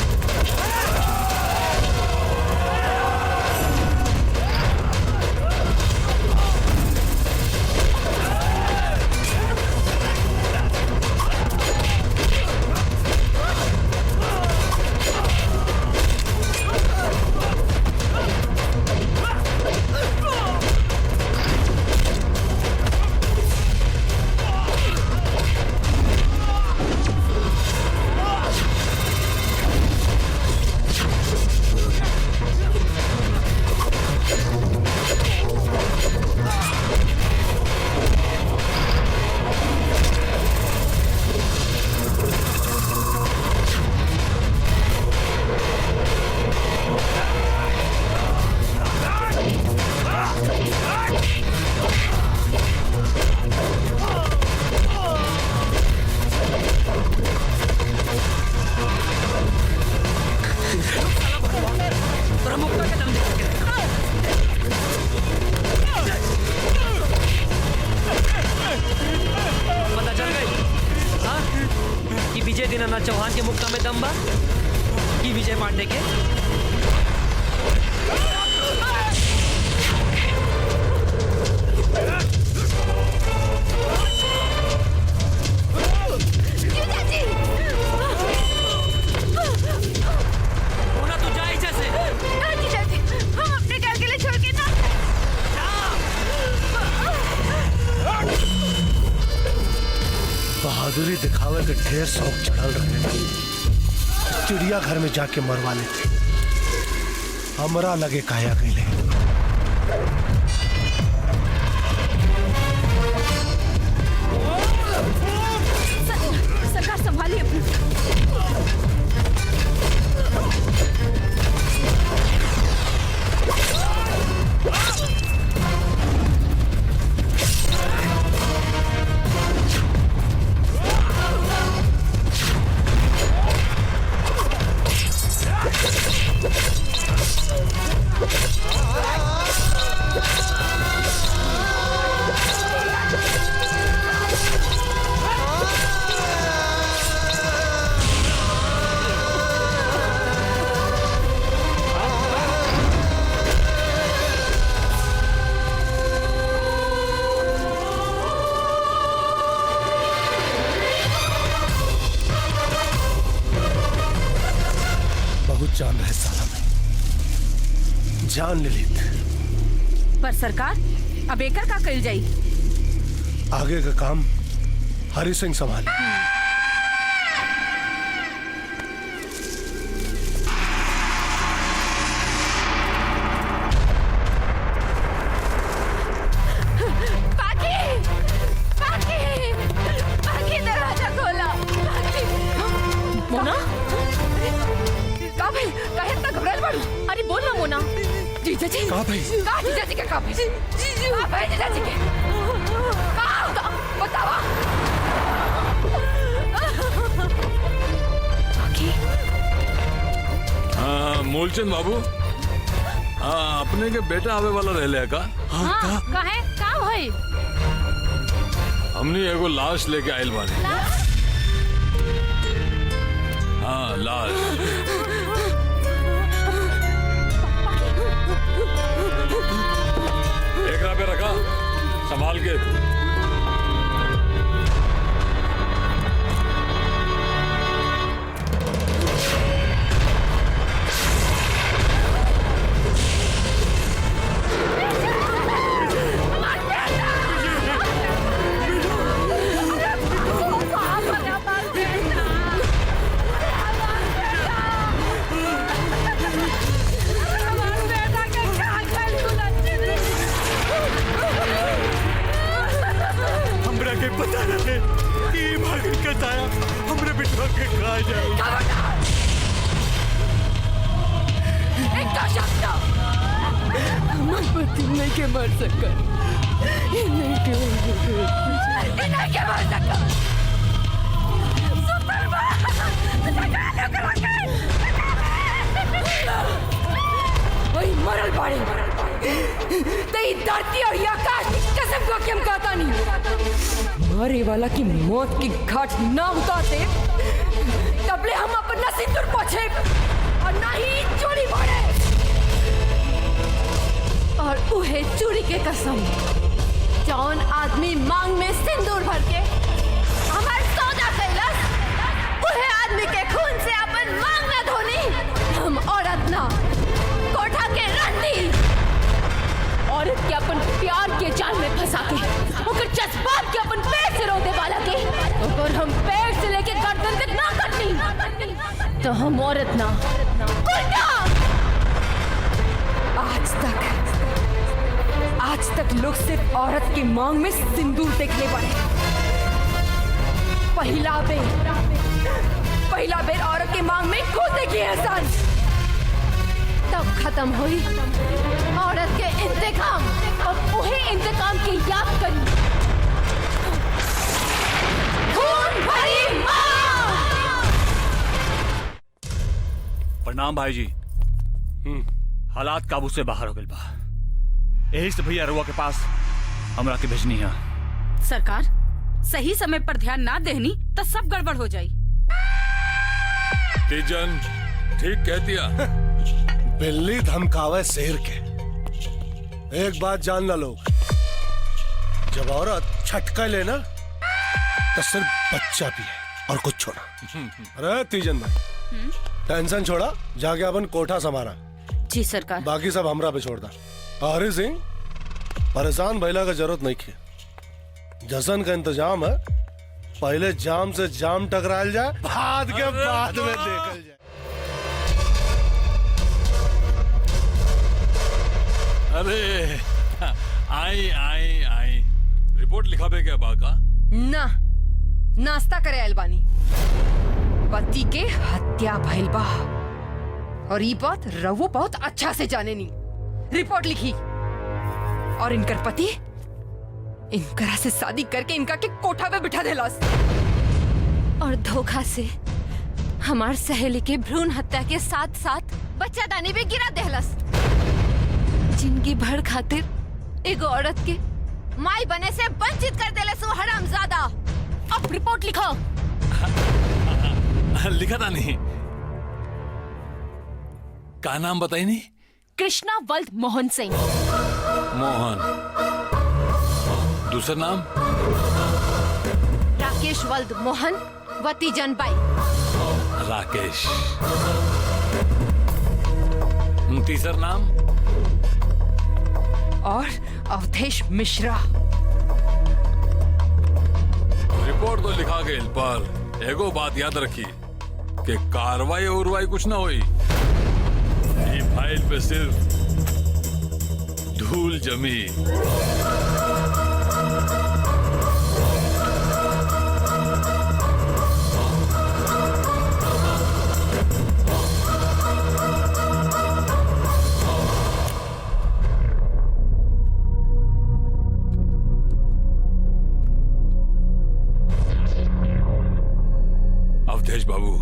विजय दीनानाथ चौहान के मुक्का में दम बा कि विजय पांडे के? मोना तू जा इधर से। जीजाजी, हम अपने घर के लिए छोड़ के ना। बहादुरी दिखावे के ढेर शौक चढ़ल रहे, चिड़ियाघर में जाके मरवा लेते। हमरा लगे काया गईले। सरकार संभालिए अपनी। जान रहे साला में जान ले लेते। पर सरकार अब एकर का कइल जाई? आगे का काम हरि सिंह संभाले। दरवाजा खोला। मोना अरे बोल ना मोना। जीजा जी कहाँ भाई? कहाँ जीजा जी के कहाँ भाई? कहाँ भाई जीजा जी के? कहाँ बतावा? हाँ मूलचंद बाबू, हाँ अपने के बेटा आवे वाला रह का? हाँ काहे का होई? हमने एगो लाश लेके आयल बानी। हाँ लाश। एकरा पे रखा, संभाल के। हमरा के पता रहे कि भागल के ताया हमरे बिटवा के खा जाए। इनका शब्द हमारे पति नहीं के मर सका, नहीं के मर सका। वही मरल बाड़े तई धरती और ये आकाश की कसम को हम कहता नहीं, मरे वाला की मौत की घाट ना उतारते तबले हम अपना सिंदूर पोछे और ना ही चोरी बाड़े। और उहे चोरी के कसम जौन आदमी मांग में सिंदूर भर के हमार सौदा कैलस, उहे आदमी के खून से अपन मांग न धोनी। हम औरत ना कोठा के रंडी, औरत के अपन प्यार के जाल में फंसा के ओकर जज्बात के अपन पेट से रोते वाला के अगर हम पेट से लेके गर्दन तक ना कटनी तो हम औरत ना उल्टा। आज तक लोग सिर्फ औरत की मांग में सिंदूर देखने पड़े। पहला बेर औरत की मांग में खुद देखी एहसान, तब खत्म हुई औरत के इंतकाम और वही इंतकाम की याद करी। खून भरी मां। प्रणाम भाई जी। हालात काबू से बाहर हो गए बा, यही से भैया रुआ के पास हमरा के भेजनी है। सरकार सही समय पर ध्यान ना देनी तो सब गड़बड़ हो जाई। तीजन ठीक कह दिया। बिल्ली धमकावे शेर के। एक बात जान लो लोग, जब औरत छटका लेना तो सिर्फ बच्चा भी है और कुछ छोड़ा। अरे तीजन भाई टेंशन छोड़ा, जाके अपन कोठा संभाला। जी सरकार। बाकी सब हमरा पे छोड़ दा। हरी सिंह परेशान भैला का जरूरत नहीं है, जश्न का इंतजाम है। पहले जाम से जाम टकराल जाए, बाद के बाद में देखल जाए। अरे आई आई आई रिपोर्ट लिखाबे क्या बाका? ना नाश्ता करे अलबानी, पति के हत्या भइल बा और ये बात रवो बहुत अच्छा से जाने नी। रिपोर्ट लिखी और इनकर पति इनकरा से शादी करके इनका के कोठा पे बिठा देलस और धोखा से हमार सहेली के भ्रूण हत्या के साथ साथ बच्चा दानी भी गिरा देहलस। जिंदगी भर खातिर एगो औरत के माई बने से वंचित कर देलस वो हरामजादा। अब रिपोर्ट लिखो। लिखा था नहीं, का नाम बताई नहीं? कृष्णा वल्द मोहन सिंह। मोहन। दूसरा नाम? राकेश वल्द मोहन वतीजन बाई। राकेश। तीसरा नाम? और अवधेश मिश्रा। रिपोर्ट तो लिखा गई, पर एगो बात याद रखी कि कार्रवाई उर्वाई कुछ ना हुई। ये फाइल पे सिर्फ धूल जमी। अवधेश बाबू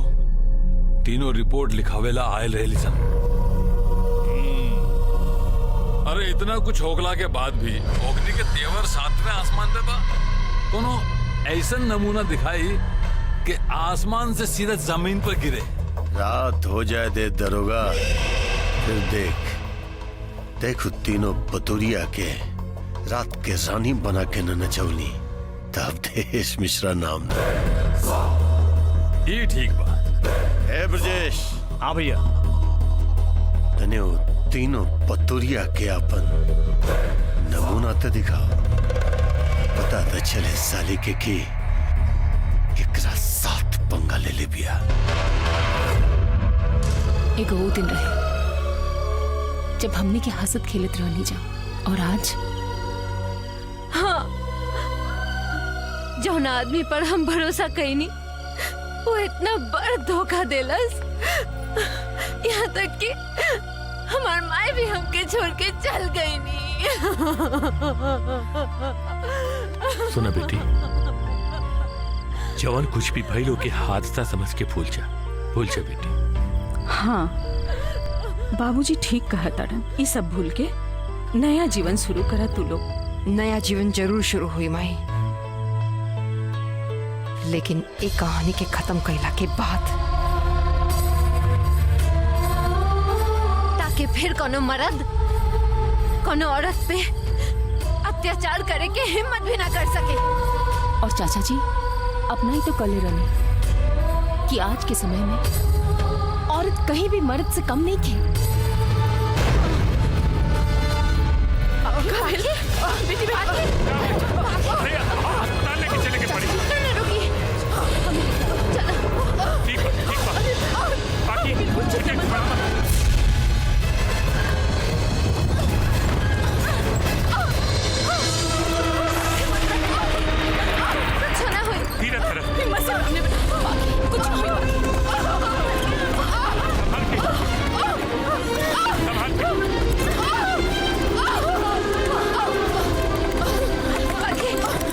तीनों रिपोर्ट लिखावेला आयल रहे सन। अरे इतना कुछ होगला के बाद भी ओगनी के तेवर सातवें आसमान पे बा। कोनो ऐसा नमूना दिखाई कि आसमान से सीधा जमीन पर गिरे। रात हो जाए दे दरोगा, फिर देखो तीनों बतुरिया के रात के रानी बना के न नचौनी, तब देश मिश्रा नाम ये ठीक बा। है ब्रजेश। हाँ भैया। तने वो तीनों पतुरिया के अपन नमूना तो दिखाओ, पता तो चले साली के की एकरा साथ पंगा ले ले बिया। एगो वो दिन रहे जब हमने के हंसत खेलत रहनी जा, और आज हाँ जौन आदमी पर हम भरोसा कईनी वो इतना बड़ धोखा देलस। यहाँ तक कि हमार माए भी हमके छोड़ के चल गई नी। सुना बेटी, जवान कुछ भी भइलो के हादसा समझ के भूल जा बेटी। हाँ, बाबूजी ठीक कहा तारन। ये सब भूल के नया जीवन शुरू करा तू लोग। नया जीवन जरूर शुरू हुई माई, लेकिन एक कहानी के खत्म कैला के बाद, ताकि फिर कोनो मर्द कोनो औरत पे अत्याचार करे के हिम्मत भी ना कर सके। और चाचा जी अपना ही तो कले रहे कि आज के समय में औरत कहीं भी मर्द से कम नहीं थी। बेटी लेके चले के पड़ी। ठीक बाकी धीरे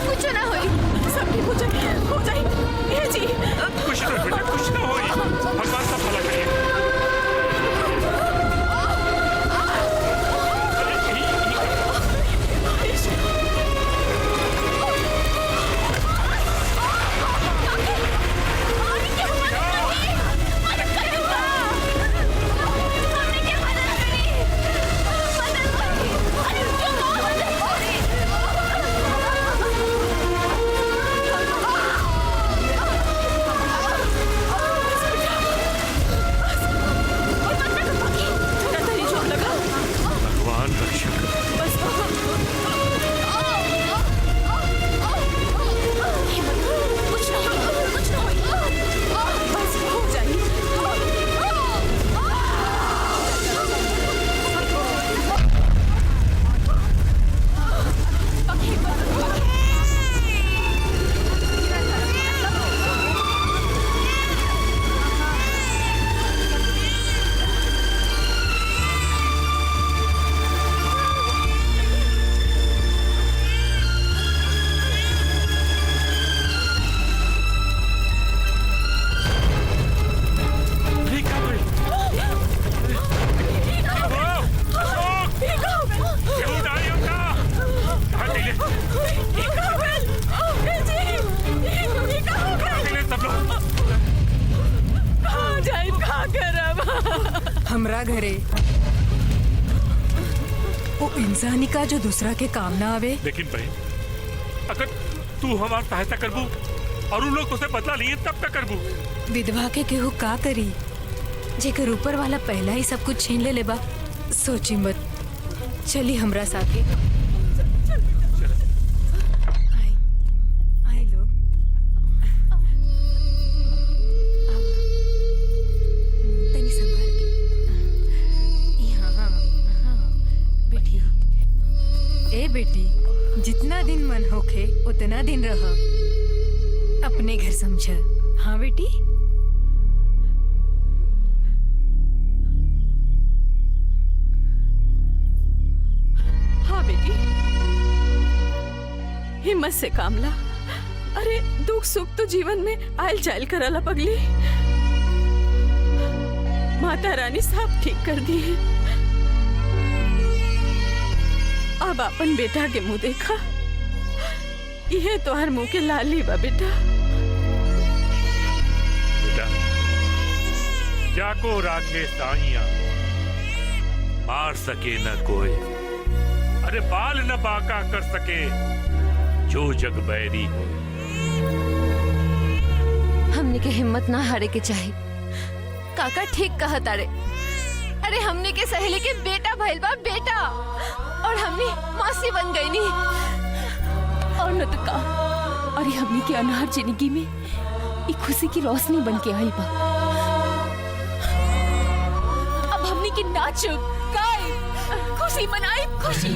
कुछ ना हुई, सब ठीक हो जाए ये जी। कुछ ना बेटा, कुछ ना होई, भगवान सब भला करेगा। हमरा घरे वो इंसानी का जो दूसरा के काम ना आवे। लेकिन बहन, अगर तू हमारी सहायता करबू और उन लोग तुझसे बदला लिए तब तक करबू। विधवा के केहू का करी जेकर ऊपर वाला पहला ही सब कुछ छीन ले लेबा। सोची मत, चली हमरा साथे। आई लोग तनी संभाल के। यहाँ बेटी, ए बेटी, जितना दिन मन होखे उतना दिन रह, अपने घर समझ। हाँ बेटी। हाँ बेटी, हिम्मत से काम ला। अरे दुख सुख तो जीवन में आयल जायल कराला पगली। माता रानी सब ठीक कर दी है। अब अपन बेटा के मुंह देखा, यह तोहर मुंह के लाली बा बेटा। बेटा, जाको राखे साइया, मार सके न कोई, अरे बाल न बाका कर सके जो जग बैरी हो। हमने के हिम्मत ना हारे के चाहे। काका ठीक कहा तारे। अरे हमने के सहेली के बेटा भइल बा, बेटा, और हमने मासी बन गई नी। और न तो का, अरे हमने के अनहार जिंदगी में एक खुशी की रोशनी बन के आई बा। अब हमने की नाचो गाए खुशी मनाई, खुशी।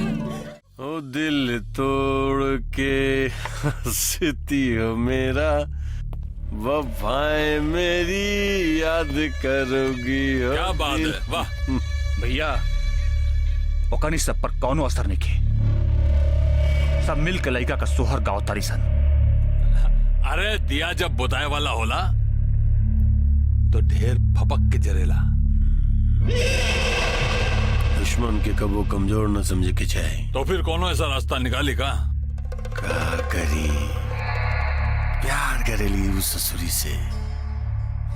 ओ दिल तोड़ के हंसती हो मेरा, वफाएं मेरी याद करोगी। क्या बात है, वाह। भैया ओकनी सब पर कौनो असर नहीं के, सब मिल के लड़का का सोहर गाँव तारी सन। अरे दिया जब बुताए वाला होला तो ढेर फपक के जरेला। दुश्मन के कबो कमजोर न समझे के चाहे। तो फिर कौनो ऐसा रास्ता निकाली का करी प्यार करेली उस ससुरी से,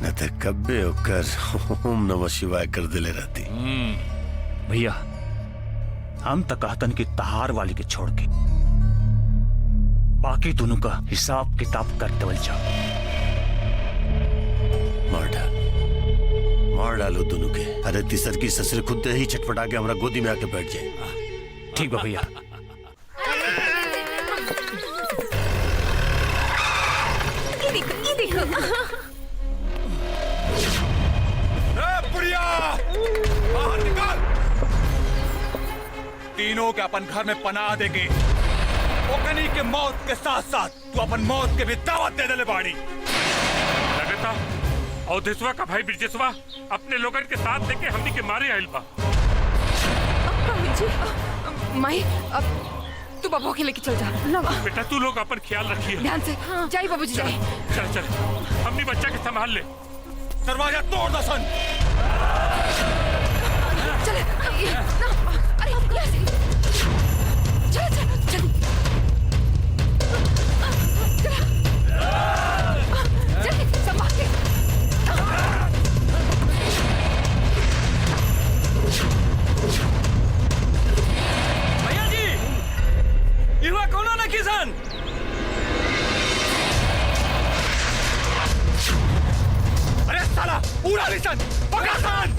न तो कब्बे होकर ओम नमः शिवाय कर दिले रहती। भैया हम तो कहतन कि तहार वाली के छोड़ के बाकी दोनों का हिसाब किताब कर देवल जाओ। मार डालो दोनों के। अरे तीसर की ससुर खुद ही छटपटा के हमारा गोदी में आके बैठ जाए। ठीक बा भैया। ये देखो बुढ़िया बाहर निकाल। तीनों के अपन घर में पनाह देंगे। ओकनी के मौत के साथ साथ तू अपन मौत के भी दावत दे दे बाड़ी। लगता अवधेशवा का भाई ब्रजेशवा अपने लोगन के साथ लेके हमनी के मारे आइल बा। माई अब तू बाबू के लेके चल जा। बेटा तू लोग अपन ख्याल रखिए। ध्यान से। जाइए बाबूजी जाइए। चल चल हमनी बच्चा के संभाल ले। दरवाजा तोड़ दो सन। चले अरे चल चल चल संभाल के। भैया जी इहवा कौनो ना किसान। अरे साला पूरा लिसन पकड़ा सन।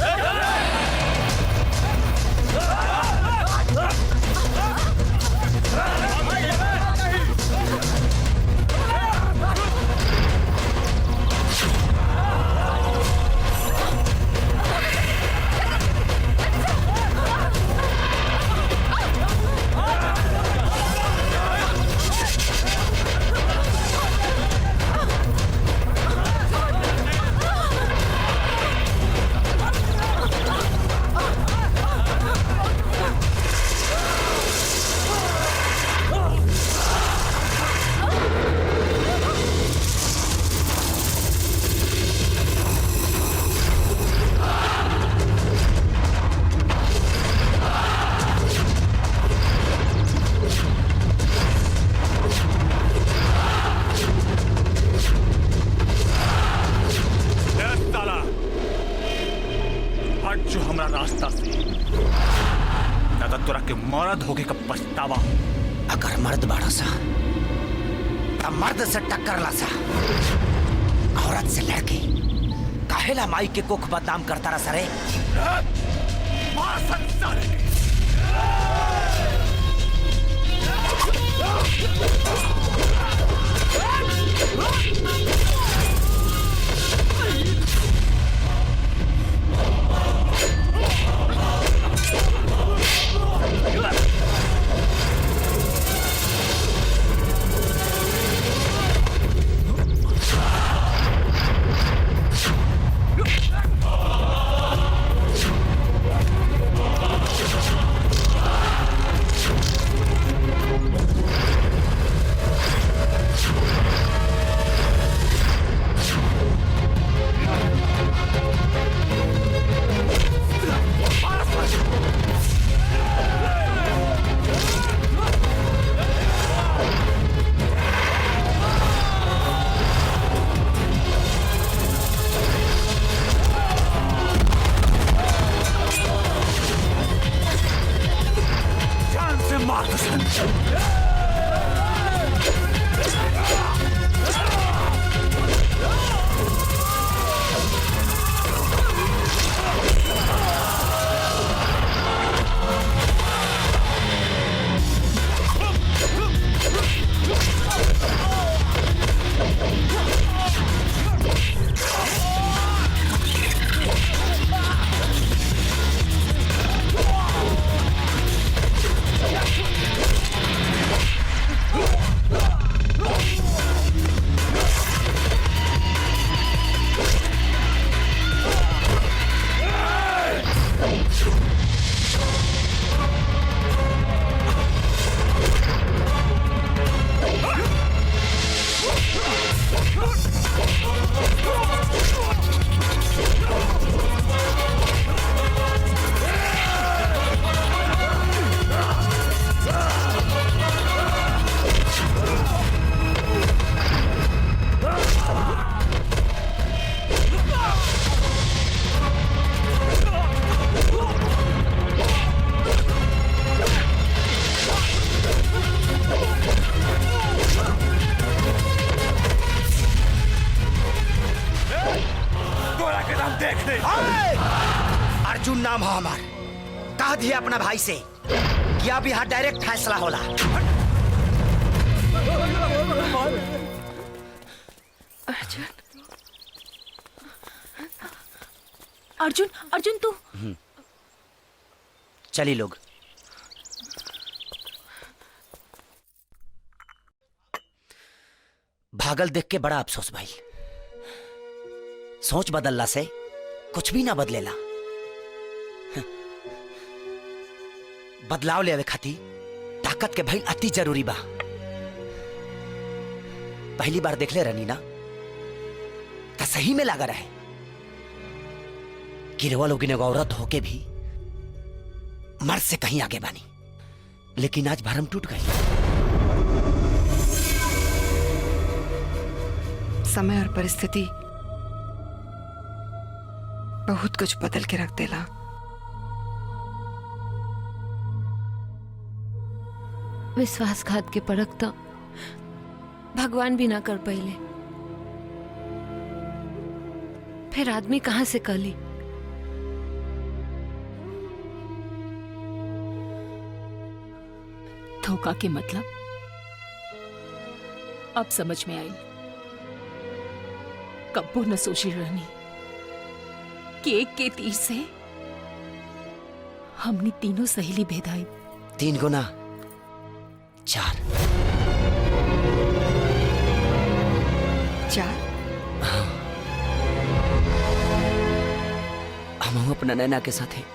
जो हमारा रास्ता से नगद तोरा के मर्द होके का पछतावा। अगर मर्द बाड़ा सा तब मर्द से टक्कर ला सा, औरत से लड़के काहेला माई के कुख बदनाम करता रहा सरे। दे। अर्जुन नाम हो हमार, कह दिए अपना भाई से कि अब यहाँ डायरेक्ट फैसला होला। अर्जुन अर्जुन तू चलिए लोग। भागल देख के बड़ा अफसोस भाई। सोच बदलला से कुछ भी ना बदलेला। बदलाव लेवे खाती ताकत के भाई अति जरूरी बा। पहली बार देख ले रनी ना तो सही में लगा रहे गिरवा लोग ने औरत होके भी मर्द से कहीं आगे बानी, लेकिन आज भरम टूट गई। समय और परिस्थिति बहुत कुछ बदल के रख देला। विश्वासघात के परख तो भगवान भी ना कर पाइले, फिर आदमी कहां से कली। धोखा के मतलब अब समझ में आई। कब्बो न सोची रहनी कि एक के तीर से हमने तीनों सहेली भेदाई। 3 गुना 4। हम अपना नैना के साथ